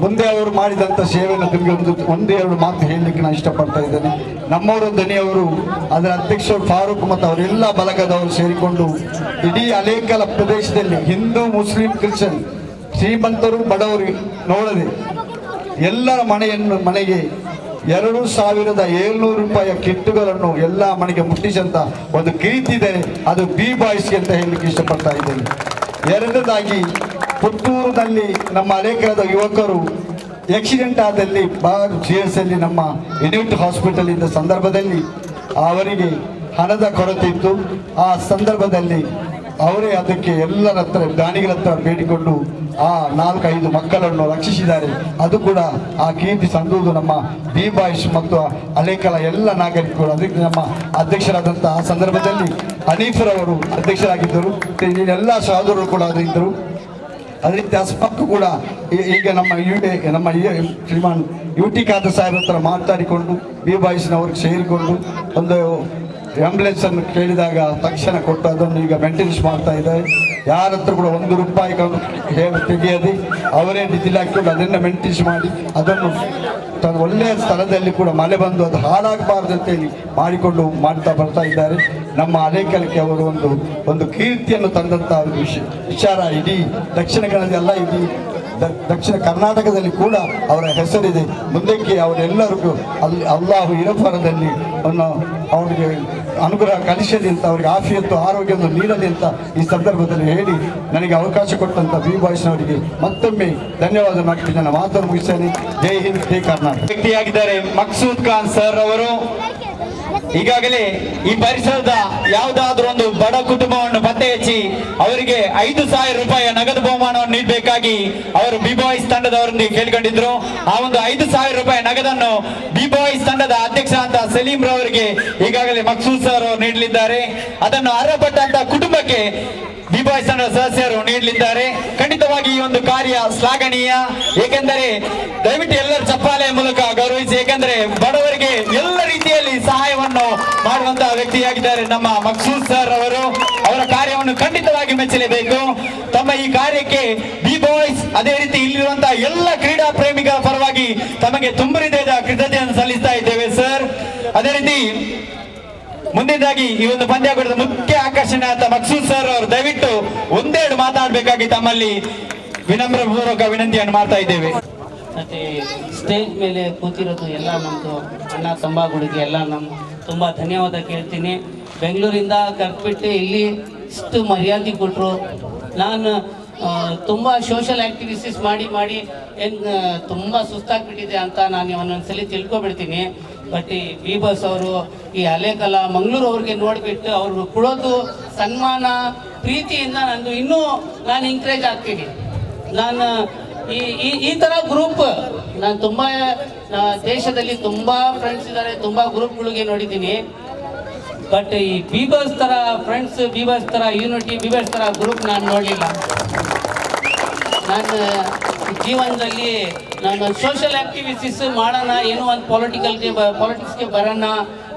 S5: ಮುಂದೆ ಅವರು ಮಾಡಿದಂಥ ಸೇವೆಯನ್ನು ನಿಮಗೆ ಒಂದೆರಡು ಮಾತು ಹೇಳಲಿಕ್ಕೆ ನಾನು ಇಷ್ಟಪಡ್ತಾ ಇದ್ದೇನೆ. ನಮ್ಮವರು ಧ್ವನಿಯವರು, ಅದರ ಅಧ್ಯಕ್ಷರು ಫಾರೂಕ್ ಮತ್ತು ಅವರೆಲ್ಲ ಬಲಗದವರು ಸೇರಿಕೊಂಡು ಇಡೀ ಅಲೇಕಲ ಪ್ರದೇಶದಲ್ಲಿ ಹಿಂದೂ, ಮುಸ್ಲಿಂ, ಕ್ರಿಶ್ಚಿಯನ್ ಶ್ರೀಮಂತರು ಬಡವರು ನೋಡದೆ ಎಲ್ಲರ ಮನೆಗೆ 2,700 ರೂಪಾಯಿಯ ಕಿಟ್ಟುಗಳನ್ನು ಎಲ್ಲ ಮನೆಗೆ ಮುಟ್ಟಿಸಂತ ಒಂದು ಕೀರ್ತಿ ಇದೆ. ಅದು ಬಿ ಬಾಯ್ಸ್ಗೆ ಅಂತ ಹೇಳಲಿಕ್ಕೆ ಇಷ್ಟಪಡ್ತಾ ಇದ್ದೇನೆ. ಎರಡನೇದಾಗಿ ಪುತ್ತೂರಿನಲ್ಲಿ ನಮ್ಮ ಅನೇಕರಾದ ಯುವಕರು ಆಕ್ಸಿಡೆಂಟ್ ಆದಲ್ಲಿ CS ಅಲ್ಲಿ ನಮ್ಮ ಯೂನಿಟ್ ಹಾಸ್ಪಿಟಲ್ ಇದ್ದ ಸಂದರ್ಭದಲ್ಲಿ ಅವರಿಗೆ ಹಣದ ಕೊರತೆ ಇತ್ತು. ಆ ಸಂದರ್ಭದಲ್ಲಿ ಅವರೇ ಅದಕ್ಕೆ ಎಲ್ಲರ ಹತ್ರ ದಾನಿಗಳ ಹತ್ರ ಬೇಡಿಕೊಂಡು ಆ 4-5 ಮಕ್ಕಳನ್ನು ರಕ್ಷಿಸಿದ್ದಾರೆ. ಅದು ಕೂಡ ಆ ಕೀರ್ತಿ ಸಂದುವುದು ನಮ್ಮ ಬಿ ಬಾಯ್ಸ್ ಮತ್ತು ಅಲೇಕಲ ಎಲ್ಲ ನಾಗರಿಕರು. ಅದಕ್ಕೆ ನಮ್ಮ ಅಧ್ಯಕ್ಷರಾದಂಥ ಆ ಸಂದರ್ಭದಲ್ಲಿ ಹನೀಫರವರು ಅಧ್ಯಕ್ಷರಾಗಿದ್ದರು. ಎಲ್ಲ ಸಹೋದರರು ಕೂಡ ಇದ್ದರು. ಅದೇ ರೀತಿ ಅಸ್ಪಾಕ್ ಕೂಡ ಈಗ ನಮ್ಮ ಶ್ರೀಮಾನ್ UT ಖಾದರ್ ಸಾಹೇಬ್ ಹತ್ರ ಮಾತಾಡಿಕೊಂಡು ಬಿ ಬಾಯ್ಸ್ನವ್ರಿಗೆ ಸೇರಿಕೊಂಡು ಒಂದು ಆಂಬ್ಯುಲೆನ್ಸ್ ಅನ್ನು ಕೇಳಿದಾಗ ತಕ್ಷಣ ಕೊಟ್ಟು ಅದನ್ನು ಈಗ ಮೇಂಟೆನೆನ್ಸ್ ಮಾಡ್ತಾ ಇದ್ದಾರೆ. ಯಾರ ಹತ್ರ ಕೂಡ 1 ರೂಪಾಯಿ ತೆಗೆಯದೆ ಅವರೇ ಡೀಸೆಲ್ ಹಾಕಿಕೊಂಡು ಅದನ್ನು ಮೇಂಟೆನೆನ್ಸ್ ಮಾಡಿ ಅದನ್ನು ಒಳ್ಳೆಯ ಸ್ಥಳದಲ್ಲಿ ಕೂಡ ಮಳೆ ಬಂದು ಅದು ಹಾಳಾಗಬಾರ್ದು ಅಂತೇಳಿ ಮಾಡಿಕೊಂಡು ಮಾಡ್ತಾ ಬರ್ತಾ ಇದ್ದಾರೆ. ನಮ್ಮ ಅಲೇಕಲಕ್ಕೆ ಅವರು ಒಂದು ಕೀರ್ತಿಯನ್ನು ತಂದಂಥ ವಿಚಾರ ಇಡೀ ದಕ್ಷಿಣ ಕನ್ನಡ ಇಡೀ ದಕ್ಷಿಣ ಕರ್ನಾಟಕದಲ್ಲಿ ಕೂಡ ಅವರ ಹೆಸರಿದೆ. ಮುಂದಕ್ಕೆ ಅವರೆಲ್ಲರಿಗೂ ಅಲ್ಲಾಹು ಇರಫರದಲ್ಲಿ ಅವರಿಗೆ ಅನುಗ್ರಹ ಕಲಿಸಲಿ ಅಂತ, ಅವರಿಗೆ ಆಫಿಯತ್ತು ಆರೋಗ್ಯವನ್ನು ನೀಡಲಿ ಅಂತ ಈ ಸಂದರ್ಭದಲ್ಲಿ ಹೇಳಿ ನನಗೆ ಅವಕಾಶ ಕೊಟ್ಟಂತ ಬಿ ಬಾಯ್ಸ್ನವರಿಗೆ ಮತ್ತೊಮ್ಮೆ ಧನ್ಯವಾದ ಮಾಡಿ ನನ್ನ ಮಾತನ್ನು ಮುಗಿಸ್ತೇನೆ. ಜೈ ಹಿಂದ್, ಜೈ ಕರ್ನಾಟಕ.
S2: ವ್ಯಕ್ತಿಯಾಗಿದ್ದಾರೆ ಮಕ್ಸೂದ್ ಖಾನ್ ಸರ್ ಅವರು. ಈಗಾಗಲೇ ಈ ಪರಿಸರದ ಯಾವುದಾದ್ರೂ ಒಂದು ಬಡ ಕುಟುಂಬವನ್ನು ಪತ್ತೆ ಹಚ್ಚಿ ಅವರಿಗೆ 5,000 ರೂಪಾಯಿಯ ನಗದು ಬಹುಮಾನವನ್ನು ನೀಡಬೇಕಾಗಿ ಅವರು ಬಿ ಬಾಯ್ಸ್ ತಂಡದವರೊಂದಿಗೆ ಕೇಳಿಕೊಂಡಿದ್ರು. ಆ ಒಂದು 5,000 ರೂಪಾಯಿ ನಗದನ್ನು ಬಿ ಬಾಯ್ಸ್ ತಂಡದ ಅಧ್ಯಕ್ಷ ಅಂತ ಸಲೀಂ ರವರಿಗೆ ಈಗಾಗಲೇ ಮಕ್ಸೂದ್ ಸರ್ ಅವರು ನೀಡಲಿದ್ದಾರೆ. ಅದನ್ನು ಅರ್ಹಪಟ್ಟಂತ ಕುಟುಂಬಕ್ಕೆ ಬಿ ಬಾಯ್ಸ್ ತಂಡದ ಸದಸ್ಯರು ನೀಡಲಿದ್ದಾರೆ. ಖಂಡಿತವಾಗಿ ಈ ಒಂದು ಕಾರ್ಯ ಶ್ಲಾಘನೀಯ. ಏಕೆಂದರೆ ದಯವಿಟ್ಟು ಎಲ್ಲರ ಚಪ್ಪಾಳೆಯ ಮೂಲಕ ಗೌರವಿಸಿ. ಏಕೆಂದರೆ ಬಡವರಿಗೆ ಎಲ್ಲ ರೀತಿಯಲ್ಲಿ ಸಹಾಯವನ್ನು ಮಾಡುವಂತಹ ವ್ಯಕ್ತಿಯಾಗಿದ್ದಾರೆ ನಮ್ಮ ಮಕ್ಸೂದ್ ಸರ್ ಅವರು. ಅವರ ಕಾರ್ಯವನ್ನು ಖಂಡಿತವಾಗಿ ಮೆಚ್ಚಲೇಬೇಕು. ತಮ್ಮ ಈ ಕಾರ್ಯಕ್ಕೆ ಬಿ ಬಾಯ್ಸ್ ಅದೇ ರೀತಿ ಇಲ್ಲಿರುವಂತಹ ಎಲ್ಲ ಕ್ರೀಡಾ ಪ್ರೇಮಿಗಳ ಪರವಾಗಿ ತಮಗೆ ತುಂಬ ಹೃದಯದ ಕೃತಜ್ಞತೆಯನ್ನು ಸಲ್ಲಿಸ್ತಾ ಇದ್ದೇವೆ ಸರ್. ಅದೇ ರೀತಿ ಮುಂದಿನದಾಗಿ ಈ ಒಂದು ಪಂದ್ಯಾಟದ ಮುಖ್ಯ ಆಕರ್ಷಣೆ ಅಂತ ಮಕ್ಸೂದ್ ಸರ್ ಅವರು ದಯವಿಟ್ಟು ಒಂದೆರಡು ಮಾತಾಡಬೇಕಾಗಿ ತಮ್ಮಲ್ಲಿ ವಿನಮ್ರಪೂರ್ವಕ ವಿನಂತಿಯನ್ನು ಮಾಡ್ತಾ ಇದ್ದೇವೆ.
S6: ಮತ್ತೆ ಸ್ಟೇಜ್ ಮೇಲೆ ಕೂತಿರೋದು ಎಲ್ಲ ನಮ್ಮದು ಅಣ್ಣ ತಮ್ಮಗಳಿಗೆ ಎಲ್ಲ ತುಂಬ ಧನ್ಯವಾದ ಕೇಳ್ತೀನಿ. ಬೆಂಗಳೂರಿಂದ ಕರ್ಬಿಟ್ಟು ಇಲ್ಲಿ ಇಷ್ಟು ಮರ್ಯಾದೆ ಕೊಟ್ಟರು. ನಾನು ತುಂಬ ಸೋಷಲ್ ಆ್ಯಕ್ಟಿವಿಟೀಸ್ ಮಾಡಿ ಏನು ತುಂಬ ಸುಸ್ತಾಗ್ಬಿಟ್ಟಿದೆ ಅಂತ ನಾನು ಒಂದೊಂದ್ಸಲಿ ತಿಳ್ಕೊಬಿಡ್ತೀನಿ. ಬಟ್ ಈ ಬಿ ಬಾಯ್ಸ್ ಅವರು ಈ ಅಲೇಕಲ ಮಂಗಳೂರು ಅವ್ರಿಗೆ ನೋಡಿಬಿಟ್ಟು ಅವರು ಕೊಡೋದು ಸನ್ಮಾನ ಪ್ರೀತಿಯಿಂದ ನಾನು ಎಂಕರೇಜ್ ಆಗ್ತೀನಿ. ನಾನು ಈ ಥರ ಗ್ರೂಪ್ ನಾನು ತುಂಬ ದೇಶದಲ್ಲಿ ತುಂಬ ಫ್ರೆಂಡ್ಸ್ ಇದ್ದಾರೆ, ತುಂಬ ಗ್ರೂಪ್ಗಳಿಗೆ ನೋಡಿದ್ದೀನಿ. ಬಟ್ ಈ ಬಿ ಬಾಯ್ಸ್ ಥರ ಫ್ರೆಂಡ್ಸ್, ಬಿ ಬಾಯ್ಸ್ ಥರ ಯೂನಿಟಿ, ಬಿ ಬಾಯ್ಸ್ ಥರ ಗ್ರೂಪ್ ನಾನು ನೋಡಲಿಲ್ಲ. ನಾನು ಜೀವನದಲ್ಲಿ ನಾನು ಸೋಷಲ್ ಆ್ಯಕ್ಟಿವಿಟೀಸ್ ಮಾಡೋಣ, ಏನೋ ಒಂದು ಪಾಲಿಟಿಕ್ಸ್ಗೆ ಬರೋಣ,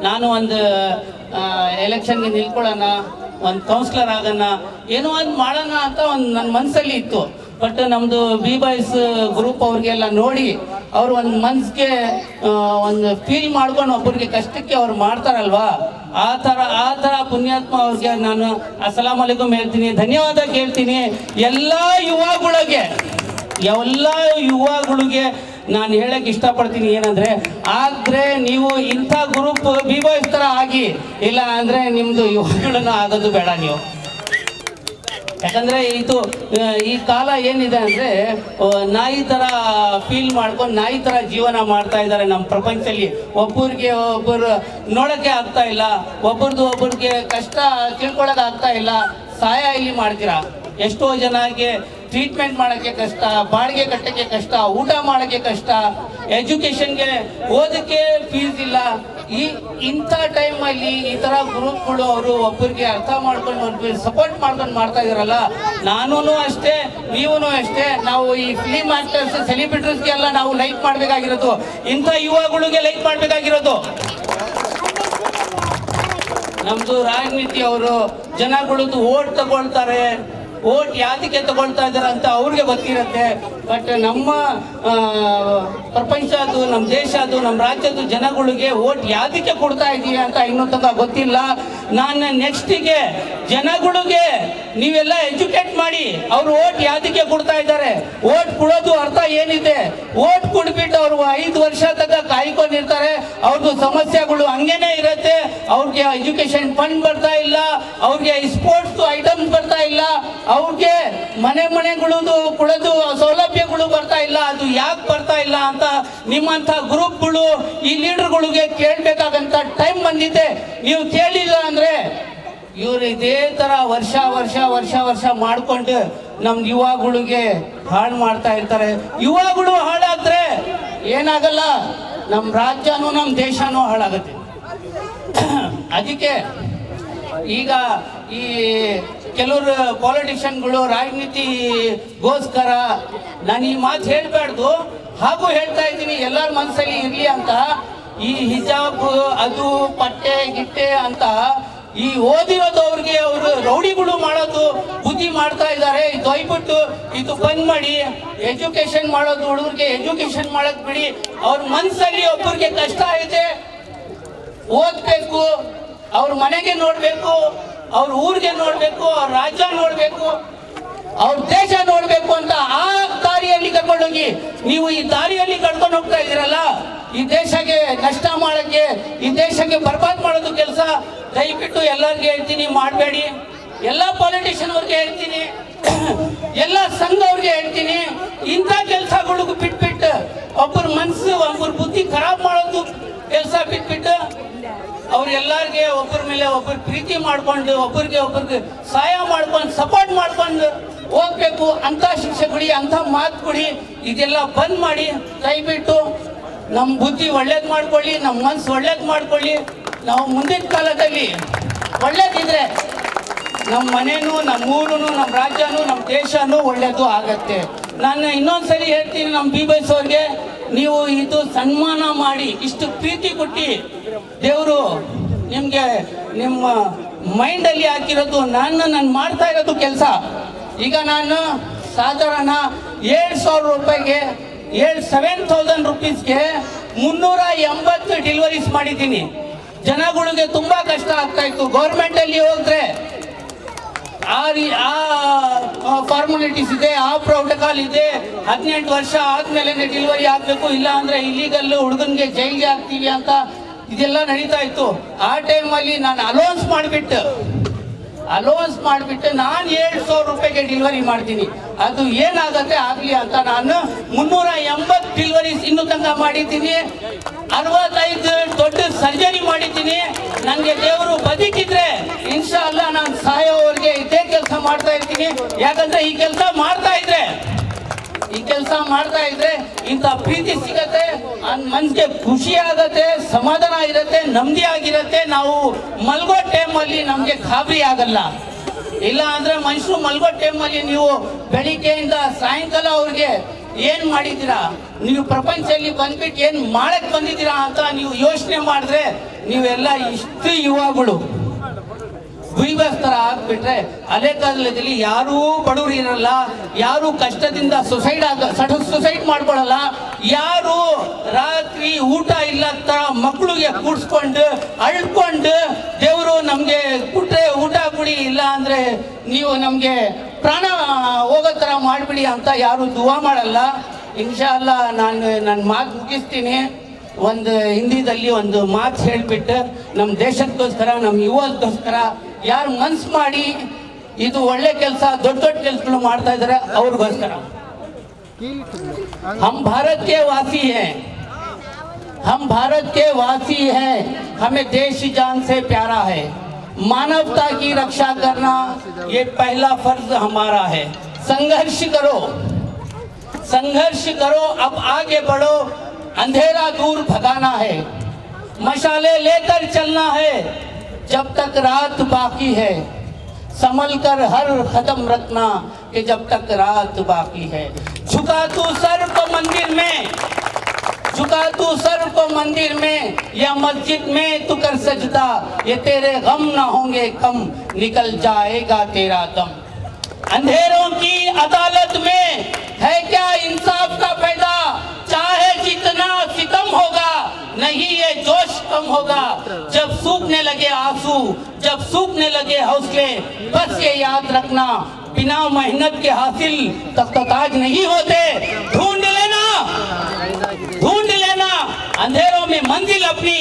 S6: ನಾನು ಒಂದು ಎಲೆಕ್ಷನ್ಗೆ ನಿಲ್ಕೊಳ್ಳೋಣ, ಒಂದು ಕೌನ್ಸಿಲರ್ ಆಗೋಣ, ಏನೋ ಒಂದು ಮಾಡೋಣ ಅಂತ ಒಂದು ನನ್ನ ಮನಸ್ಸಲ್ಲಿ ಇತ್ತು. ಬಟ್ ನಮ್ಮದು ಬಿ ಬಾಯ್ಸ್ ಗ್ರೂಪ್ ಅವ್ರಿಗೆಲ್ಲ ನೋಡಿ ಅವರು ಒಂದು ಮನ್ಸಿಗೆ ಒಂದು ಫೀಲ್ ಮಾಡ್ಕೊಂಡು ಒಬ್ಬರಿಗೆ ಕಷ್ಟಕ್ಕೆ ಅವ್ರು ಮಾಡ್ತಾರಲ್ವಾ, ಆ ಥರ ಪುಣ್ಯಾತ್ಮ ಅವ್ರಿಗೆ ನಾನು ಅಸ್ಸಲಾಂ ಅಲೈಕುಮ್ ಹೇಳ್ತೀನಿ, ಧನ್ಯವಾದ ಕೇಳ್ತೀನಿ. ಎಲ್ಲ ಯುವಗಳಿಗೆ ನಾನು ಹೇಳಕ್ಕೆ ಇಷ್ಟಪಡ್ತೀನಿ ಏನಂದರೆ, ಆದರೆ ನೀವು ಇಂಥ ಗ್ರೂಪ್ ಬಿ ಬಾಯ್ಸ್ ಥರ ಆಗಿ, ಇಲ್ಲ ಅಂದರೆ ನಿಮ್ಮದು ಯುವಗಳನ್ನು ಆಗೋದು ಬೇಡ ನೀವು. ಯಾಕಂದರೆ ಈ ಕಾಲ ಏನಿದೆ ಅಂದರೆ ನಾಯಿ ಥರ ಫೀಲ್ ಮಾಡ್ಕೊಂಡು ನಾಯಿ ಥರ ಜೀವನ ಮಾಡ್ತಾ ಇದ್ದಾರೆ ನಮ್ಮ ಪ್ರಪಂಚದಲ್ಲಿ. ಒಬ್ಬರು ನೋಡೋಕ್ಕೆ ಆಗ್ತಾ ಇಲ್ಲ, ಒಬ್ರಿಗೆ ಕಷ್ಟ ತಿಳ್ಕೊಳ್ಳೋಕೆ ಆಗ್ತಾ ಇಲ್ಲ. ಸಹಾಯ ಇಲ್ಲಿ ಮಾಡ್ತೀರಾ, ಎಷ್ಟೋ ಜನಕ್ಕೆ ಟ್ರೀಟ್ಮೆಂಟ್ ಮಾಡೋಕ್ಕೆ ಕಷ್ಟ, ಬಾಡಿಗೆ ಕಟ್ಟೋಕ್ಕೆ ಕಷ್ಟ, ಊಟ ಮಾಡೋಕ್ಕೆ ಕಷ್ಟ, ಎಜುಕೇಷನ್ಗೆ ಓದೋಕ್ಕೆ ಫೀಸ್ ಇಲ್ಲ. ಇಂಥ ಟೈಮಲ್ಲಿ ಈ ಥರ ಗ್ರೂಪ್ಗಳು ಅವರು ಒಬ್ಬರಿಗೆ ಅರ್ಥ ಮಾಡ್ಕೊಂಡು ಸಪೋರ್ಟ್ ಮಾಡ್ಕೊಂಡು ಮಾಡ್ತಾ ಇದ್ದಾರಲ್ಲ, ನಾನೂ ಅಷ್ಟೇ, ನೀವೂ ಅಷ್ಟೇ. ನಾವು ಈ ಫಿಲಿಮ್ ಆಕ್ಟರ್ಸ್, ಸೆಲಿಬ್ರಿಟೀಸ್ಗೆಲ್ಲ ನಾವು ಲೈಕ್ ಮಾಡಬೇಕಾಗಿರೋದು, ಇಂಥ ಯುವಗಳಿಗೆ ಲೈಕ್ ಮಾಡಬೇಕಾಗಿರೋದು. ನಮ್ಮದು ರಾಜನೀತಿ ಅವರು ಜನಗಳದ್ದು ಓಟ್ ತಗೊಳ್ತಾರೆ, ಓಟ್ ಯಾದಕ್ಕೆ ತಗೊಳ್ತಾ ಇದ್ದಾರೆ ಅಂತ ಅವ್ರಿಗೆ ಗೊತ್ತಿರುತ್ತೆ. ಬಟ್ ನಮ್ಮ ಪ್ರಪಂಚದ್ದು, ನಮ್ಮ ದೇಶದ್ದು, ನಮ್ಮ ರಾಜ್ಯದ ಜನಗಳಿಗೆ ಓಟ್ ಯಾದಕ್ಕೆ ಕೊಡ್ತಾ ಇದೀವಿ ಅಂತ ಇನ್ನೂ ತನಕ ಗೊತ್ತಿಲ್ಲ. ನಾನು ನೆಕ್ಸ್ಟಿಗೆ ಜನಗಳಿಗೆ ನೀವೆಲ್ಲ ಎಜುಕೇಟ್ ಮಾಡಿ ಅವ್ರು ಓಟ್ ಯಾದಕ್ಕೆ ಕೊಡ್ತಾ ಇದ್ದಾರೆ, ಓಟ್ ಕೊಡೋದು ಅರ್ಥ ಏನಿದೆ, ಓಟ್ ಕೊಡ್ಬಿಟ್ಟು ಅವರು 5 ವರ್ಷ ತನಕ ಕಾಯ್ಕೊಂಡಿರ್ತಾರೆ, ಅವ್ರದ್ದು ಸಮಸ್ಯೆಗಳು ಹಂಗೇನೆ ಇರುತ್ತೆ. ಅವ್ರಿಗೆ ಎಜುಕೇಶನ್ ಫಂಡ್ ಬರ್ತಾ ಇಲ್ಲ, ಅವ್ರಿಗೆ ಸ್ಪೋರ್ಟ್ಸ್ ಐಟಮ್ಸ್ ಬರ್ತಾ ಇಲ್ಲ, ಅವ್ರಿಗೆ ಮನೆಗಳದು ಕೊಡೋದು ಸೌಲಭ್ಯಗಳು ಬರ್ತಾ ಇಲ್ಲ. ಅದು ಯಾಕೆ ಬರ್ತಾ ಇಲ್ಲ ಅಂತ ನಿಮ್ಮಂಥ ಗ್ರೂಪ್ಗಳು ಈ ಲೀಡರ್ಗಳಿಗೆ ಕೇಳಬೇಕಾಗಂತ ಟೈಮ್ ಬಂದಿದೆ. ನೀವು ಕೇಳಿಲ್ಲ ಅಂದ್ರೆ ಇವ್ರು ಇದೇ ತರ ವರ್ಷ ವರ್ಷ ವರ್ಷ ವರ್ಷ ಮಾಡ್ಕೊಂಡು ನಮ್ ಯುವಗಳಿಗೆ ಹಾಳು ಮಾಡ್ತಾ ಇರ್ತಾರೆ. ಯುವಗಳು ಹಾಳಾದ್ರೆ ಏನಾಗಲ್ಲ, ನಮ್ಮ ರಾಜ್ಯನೂ ನಮ್ಮ ದೇಶನೂ ಹಾಳಾಗುತ್ತೆ. ಅದಕ್ಕೆ ಈಗ ಈ ಕೆಲವರು ಪಾಲಿಟಿಷಿಯನ್ಗಳು ರಾಜನೀತಿಗೋಸ್ಕರ ನಾನು ಈ ಮಾತು ಹೇಳ್ಬಾರ್ದು, ಹಾಗೂ ಹೇಳ್ತಾ ಇದ್ದೀನಿ ಎಲ್ಲರ ಮನಸ್ಸಲ್ಲಿ ಇರ್ಲಿ ಅಂತ. ಈ ಹಿಜಾಬ್ ಅದು ಪಟ್ಟೆ ಗಿಟ್ಟೆ ಅಂತ ಈ ಓದಿರೋದವ್ರಿಗೆ ಅವರು ರೌಡಿಗಳು ಮಾಡೋದು ಬುದ್ಧಿ ಮಾಡ್ತಾ ಇದ್ದಾರೆ. ಇದು ದಯವಿಟ್ಟು ಇದು ಬಂದ್ ಮಾಡಿ. ಎಜುಕೇಶನ್ ಮಾಡೋದು ಹುಡುಗರಿಗೆ ಎಜುಕೇಶನ್ ಮಾಡಕ್ ಬಿಡಿ. ಅವ್ರ ಮನಸ್ಸಲ್ಲಿ ಒಬ್ಬರಿಗೆ ಕಷ್ಟ ಇದೆ, ಓದ್ಬೇಕು, ಅವ್ರ ಮನೆಗೆ ನೋಡ್ಬೇಕು, ಅವ್ರ ಊರಿಗೆ ನೋಡ್ಬೇಕು, ಅವ್ರ ರಾಜ್ಯ ನೋಡ್ಬೇಕು, ಅವ್ರ ದೇಶ ನೋಡ್ಬೇಕು ಅಂತ ಆ ದಾರಿಯಲ್ಲಿ ಕರ್ಕೊಂಡೋಗಿ ನೀವು ಈ ದಾರಿಯಲ್ಲಿ ಕರ್ಕೊಂಡು ಹೋಗ್ತಾ ಇದ್ದೀರಲ್ಲ, ಈ ದೇಶಕ್ಕೆ ನಷ್ಟ ಮಾಡಕ್ಕೆ, ಈ ದೇಶಕ್ಕೆ ಬರ್ಬಾದ್ ಮಾಡೋದು ಕೆಲಸ ದಯವಿಟ್ಟು ಎಲ್ಲರಿಗೆ ಹೇಳ್ತೀನಿ, ಮಾಡಬೇಡಿ. ಎಲ್ಲ ಪಾಲಿಟಿಷಿಯನ್ ಅವ್ರಿಗೆ ಹೇಳ್ತೀನಿ, ಎಲ್ಲ ಸಂಘ ಅವ್ರಿಗೆ ಹೇಳ್ತೀನಿ, ಇಂಥ ಕೆಲಸಗಳಿಗೂ ಬಿಟ್ಬಿಟ್ಟು ಒಬ್ಬರ ಮನಸ್ಸು ಒಬ್ಬರ ಬುದ್ಧಿ ಖರಾಬ್ ಮಾಡೋದು ಕೆಲಸ ಬಿಟ್ಬಿಟ್ಟು ಅವ್ರೆಲ್ಲರಿಗೆ ಒಬ್ಬರ ಮೇಲೆ ಒಬ್ಬರು ಪ್ರೀತಿ ಮಾಡ್ಕೊಂಡು ಒಬ್ಬರಿಗೆ ಸಹಾಯ ಮಾಡ್ಕೊಂಡು ಸಪೋರ್ಟ್ ಮಾಡ್ಕೊಂಡು ಹೋಗ್ಬೇಕು ಅಂತ ಶಿಕ್ಷೆ ಕೊಡಿ, ಅಂತ ಮಾತು ಕೊಡಿ. ಇದೆಲ್ಲ ಬಂದ್ ಮಾಡಿ ದಯವಿಟ್ಟು. ನಮ್ಮ ಬುದ್ಧಿ ಒಳ್ಳೇದು ಮಾಡ್ಕೊಳ್ಳಿ, ನಮ್ಮ ಮನಸ್ಸು ಒಳ್ಳೇದು ಮಾಡ್ಕೊಳ್ಳಿ. ನಾವು ಮುಂದಿನ ಕಾಲದಲ್ಲಿ ಒಳ್ಳೇದಿದ್ರೆ ನಮ್ಮ ಮನೇನು, ನಮ್ಮ ಊರು, ನಮ್ಮ ರಾಜ್ಯನೂ, ನಮ್ಮ ದೇಶನೂ ಒಳ್ಳೇದು ಆಗತ್ತೆ. ನಾನು ಇನ್ನೊಂದ್ಸರಿ ಹೇಳ್ತೀನಿ ನಮ್ಮ BBS ಅವ್ರಿಗೆ, ನೀವು ಇದು ಸನ್ಮಾನ ಮಾಡಿ ಇಷ್ಟು ಪ್ರೀತಿ ಕೊಟ್ಟು ದೇವರು ನಿಮಗೆ ನಿಮ್ಮ ಮೈಂಡಲ್ಲಿ ಹಾಕಿರೋದು ನಾನು ಮಾಡ್ತಾ ಇರೋದು ಕೆಲಸ. ಈಗ ನಾನು ಸಾಧಾರಣ 7,000 ರೂಪಾಯಿಗೆ 7,000 ರುಪೀಸ್ಗೆ 380 ಡೆಲಿವರೀಸ್ ಮಾಡಿದ್ದೀನಿ. ಜನಗಳಿಗೆ ತುಂಬಾ ಕಷ್ಟ ಆಗ್ತಾ ಇತ್ತು. ಗೌರ್ಮೆಂಟ್ ಅಲ್ಲಿ ಹೋದ್ರೆ ಆ ಫಾರ್ಮಾಲಿಟೀಸ್ ಇದೆ, ಆ ಪ್ರೋಟೋಕಾಲ್ ಇದೆ, 18 ವರ್ಷ ಆದ್ಮೇಲೆ ಡೆಲಿವರಿ ಆಗ್ಬೇಕು, ಇಲ್ಲ ಅಂದ್ರೆ ಇಲ್ಲಿಗಲ್ ಹುಡುಗನ್ಗೆ ಜೈಲ್ಗೆ ಹಾಕ್ತೀವಿ ಅಂತ ಇದೆಲ್ಲ ನಡೀತಾ ಇತ್ತು. ಆ ಟೈಮಲ್ಲಿ ನಾನು ಅಲೌನ್ಸ್ ಮಾಡಿಬಿಟ್ಟು ನಾನು 7,000 ರೂಪಾಯಿಗೆ ಡೆಲಿವರಿ ಮಾಡ್ತೀನಿ. ಅದು ಏನಾಗತ್ತೆ ಆಗ್ಲಿ ಅಂತ ನಾನು 380 ಡೆಲಿವರೀಸ್ ಇನ್ನೂ ತನಕ ಮಾಡಿದ್ದೀನಿ. 65 ದೊಡ್ಡ ಸರ್ಜರಿ ಮಾಡಿದ್ದೀನಿ. ನನಗೆ ದೇವರು ಬದುಕಿದ್ರೆ ಇನ್ಶಾ ಅಲ್ಲಾ ನಾನು ಸಾಯೋವರೆಗೆ ಇದೇ ಕೆಲಸ ಮಾಡ್ತಾ ಇರ್ತೀನಿ. ಯಾಕಂದ್ರೆ ಈ ಕೆಲಸ ಮಾಡ್ತಾ ಇದ್ರೆ ಇಂಥ ಪ್ರೀತಿ ಸಿಗತ್ತೆ, ಮನ್ಸಿಗೆ ಖುಷಿ ಆಗತ್ತೆ, ಸಮಾಧಾನ ಇರುತ್ತೆ, ನೆಮ್ಮದಿ ಆಗಿರುತ್ತೆ. ನಾವು ಮಲ್ಗೋ ಟೈಮಲ್ಲಿ ನಮಗೆ ಗಾಬರಿ ಆಗಲ್ಲ. ಇಲ್ಲ ಅಂದ್ರೆ ಮನುಷ್ಯರು ಮಲ್ಗೋ ಟೈಮಲ್ಲಿ ನೀವು ಬೆಳಿಗ್ಗೆಯಿಂದ ಸಾಯಂಕಾಲ ಅವ್ರಿಗೆ ಏನ್ ಮಾಡಿದ್ದೀರಾ, ನೀವು ಪ್ರಪಂಚದಲ್ಲಿ ಬಂದ್ಬಿಟ್ಟು ಏನ್ ಮಾಡಕ್ ಬಂದಿದ್ದೀರಾ ಅಂತ ನೀವು ಯೋಚನೆ ಮಾಡಿದ್ರೆ ನೀವೆಲ್ಲ ಇಷ್ಟು ಯುವಗಳು BBS ತರ ಆಗ್ಬಿಟ್ರೆ ಅದೇ ಕಾಲದಲ್ಲಿ ಯಾರೂ ಬಡವರು ಇರಲ್ಲ, ಯಾರು ಕಷ್ಟದಿಂದ ಸುಸೈಡ್ ಮಾಡ್ಕೊಳ್ಳಲ್ಲ, ಯಾರು ರಾತ್ರಿ ಊಟ ಇಲ್ಲ ತರ ಮಕ್ಕಳಿಗೆ ಕೂಡ್ಸ್ಕೊಂಡು ಅಳ್ಕೊಂಡು ದೇವರು ನಮ್ಗೆ ಕೊಟ್ರೆ ಊಟ ಕೊಡಿ, ಇಲ್ಲ ಅಂದ್ರೆ ನೀವು ನಮ್ಗೆ ಪ್ರಾಣ ಹೋಗೋ ತರ ಮಾಡ್ಬಿಡಿ ಅಂತ ಯಾರು ದುವಾ ಮಾಡಲ್ಲ. ಇನ್ಶಾ ಅಲ್ಲಾ ನನ್ನ ಮಾತು ಮುಗಿಸ್ತೀನಿ. ಒಂದು ಹಿಂದಿದಲ್ಲಿ ಒಂದು ಮಾತು ಹೇಳ್ಬಿಟ್ಟು ನಮ್ಮ ದೇಶಕ್ಕೋಸ್ಕರ, ನಮ್ಮ ಯುವಕ್ಕೋಸ್ಕರ ಯಾರು ಮನ್ಸು ಮಾಡಿ ಇದು ಒಳ್ಳೆ ಕೆಲಸ, ದೊಡ್ಡ ಕೆಲಸಗಳು ಮಾಡ್ತಾ ಇದ್ದಾರೆ ಅವ್ರಿಗೋಸ್ಕರ. हम भारत के वासी हैं, हमें देश जान से प्यारा है, मानवता की रक्षा करना ये पहला फर्ज हमारा है. संघर्ष करो, अब आगे बढ़ो, अंधेरा दूर भगाना है, मशाले लेकर चलना है, जब तक रात बाकी है, संभल कर हर कदम रखना कि जब तक रात बाकी है. झुका तू सर को मंदिर में या मस्जिद में तू कर सजदा, ये तेरे गम ना होंगे कम, निकल जाएगा तेरा दम. अंधेरों की अदालत में है क्या इंसाफ का पैदा, चाहे जितना सितम होगा नहीं ये जोश कम होगा, जब सूखने लगे आंसू जब सूखने लगे हौसले, बस ये याद रखना बिना मेहनत के हासिल तख्ताताज नहीं होते, ढूंढ लेना अंधेरों में मंजिल अपनी,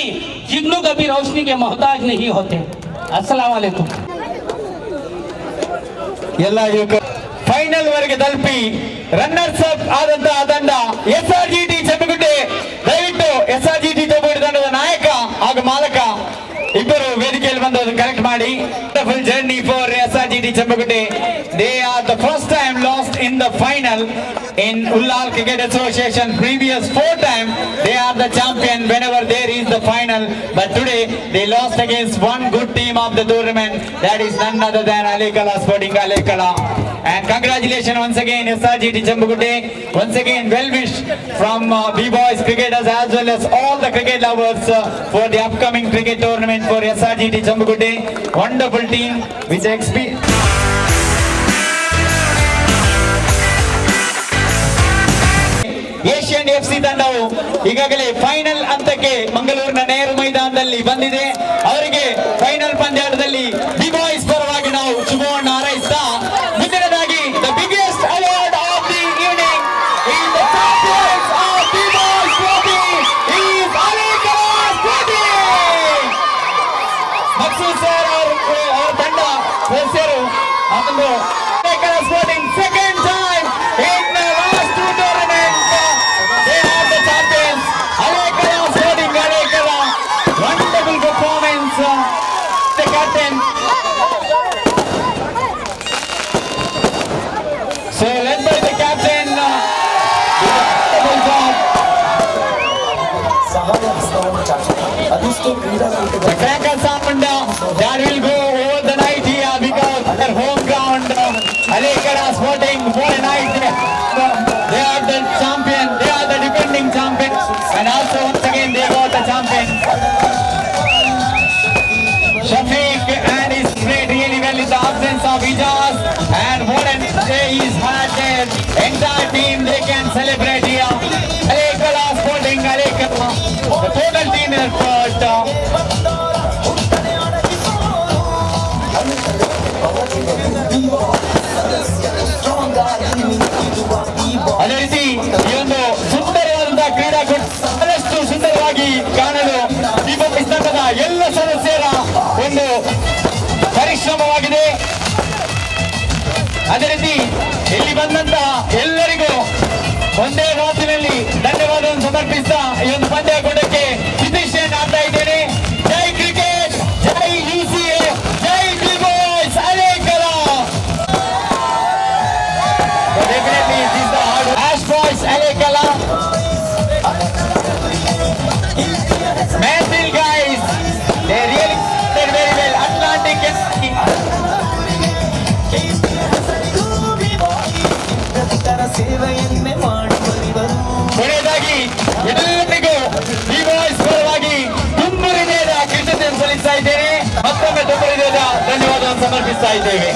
S6: जिग्नू कभी रोशनी के मोहताज नहीं होते। अस्सलाम वालेकुम।
S2: ಎಲ್ಲ ಯುವಕರು ಫೈನಲ್ ವರೆಗೆ ತಲುಪಿ ರನ್ನರ್ಸ್ ಅಪ್ ಆದಂತಹ ತಂಡ SRGT ಚೆಮ್ಮಗುಡ್ಡೆ. ದಯವಿಟ್ಟು SRGT ಚೆಮ್ಮಗುಡ್ಡೆ ತಂಡದ ನಾಯಕ ಹಾಗೂ ಮಾಲಕ ಇಬ್ಬರು ವೇದಿಕೆಯಲ್ಲಿ ಬಂದು ಅದನ್ನು ಕರೆಕ್ಟ್ ಮಾಡಿ. Wonderful journey for SRGT Chemmagudde. They are the first time lost in the final in Ullal Cricket Association. Previous 4 times they are the champion whenever there is the final, but today they lost against one good team of the tournament, that is none other than Alekala Sporting Alekala. And congratulations once again SRGT Jambugude. Once again well wish from B-Boys cricketers as well as all the cricket lovers for the upcoming cricket tournament for SRGT Jambugude. Wonderful team with experience. Asian FC ತಂಡವು ಈಗಾಗಲೇ final ಹಂತಕ್ಕೆ ಮಂಗಳೂರಿನ ನೆಹರು ಮೈದಾನದಲ್ಲಿ ಬಂದಿದೆ. ಅವರಿಗೆ final ಪಂದ್ಯಾಟದಲ್ಲಿ B-Boys ಪರವಾಗಿ ನಾವು ಶುಭವನ್ನು ಹಾರೈಸ್ತಾ ಮುಂದಿನದಾಗಿ the biggest award of the evening is the champions of B-Boys trophy is Alekala Sporting. Maqsood sir ಅವರ ತಂಡ ಸದಸ್ಯರು ಅದನ್ನು Alekala Sporting second time in the last 2 tournaments. They are the champions. Alekala Sporting Alekala. Wonderful performance. The captain. So led by the captain. Wonderful job.
S4: ಸಹಾಯ ಹಸ್ತವನ್ನು ಚಾಚಿದೆ. ಅದೆಷ್ಟೋ ಕ್ರೀಡಾಕೂಟದ
S2: The cracker sound that will go over the night here because their home ground. Alekala Sporting for a night. They are the champion. They are the defending champion. And also once again they got the champion. Shafiq and his played really well in the absence of Ijaz. And what an day he's had there. Entire team they can celebrate here. Alekala Sporting Alekala. The total team effort. ಅದೇ ರೀತಿ ಈ ಒಂದು ಸುಂದರವಾದಂತಹ ಕ್ರೀಡಾಕೂಟ ಬಹಳಷ್ಟು ಸುಂದರವಾಗಿ ಕಾಣಲು B-Boys ತಂಡದ ಎಲ್ಲ ಸದಸ್ಯರ ಒಂದು ಪರಿಶ್ರಮವಾಗಿದೆ. ಅದೇ ರೀತಿ ಇಲ್ಲಿ ಬಂದಂತಹ ಎಲ್ಲರಿಗೂ ಒಂದೇ ಮಾತಿನಲ್ಲಿ ಧನ್ಯವಾದವನ್ನು ಸಮರ್ಪಿಸ್ತಾ ಈ ಒಂದು ಪಂದ್ಯಾಕೂಟಕ್ಕೆ ವಿಧಿಷೆಯನ್ನು ಹಾಕ್ತಾ ಇದ್ದೇನೆ. ಜೈ cricket, Jai UCA, Jai B-Boys Alekala. Definitely this is the hard Ash Boys Alekala. Manville guys, they really did very well. Atlantic
S4: ಸೇವೆಯನ್ನೇ ಮಾಡುವವರು
S2: ಕೊನೆಯದಾಗಿ ಎಲ್ಲರಿಗೂ B-Boys ಪರವಾಗಿ ತುಂಬ ಹೃದಯದ ಕೃತಜ್ಞತೆ ಸಲ್ಲಿಸ್ತಾ ಇದ್ದೇನೆ. ಮತ್ತೊಮ್ಮೆ ತುಂಬ ಹೃದಯದ ಧನ್ಯವಾದವನ್ನು ಸಮರ್ಪಿಸ್ತಾ ಇದ್ದೇವೆ.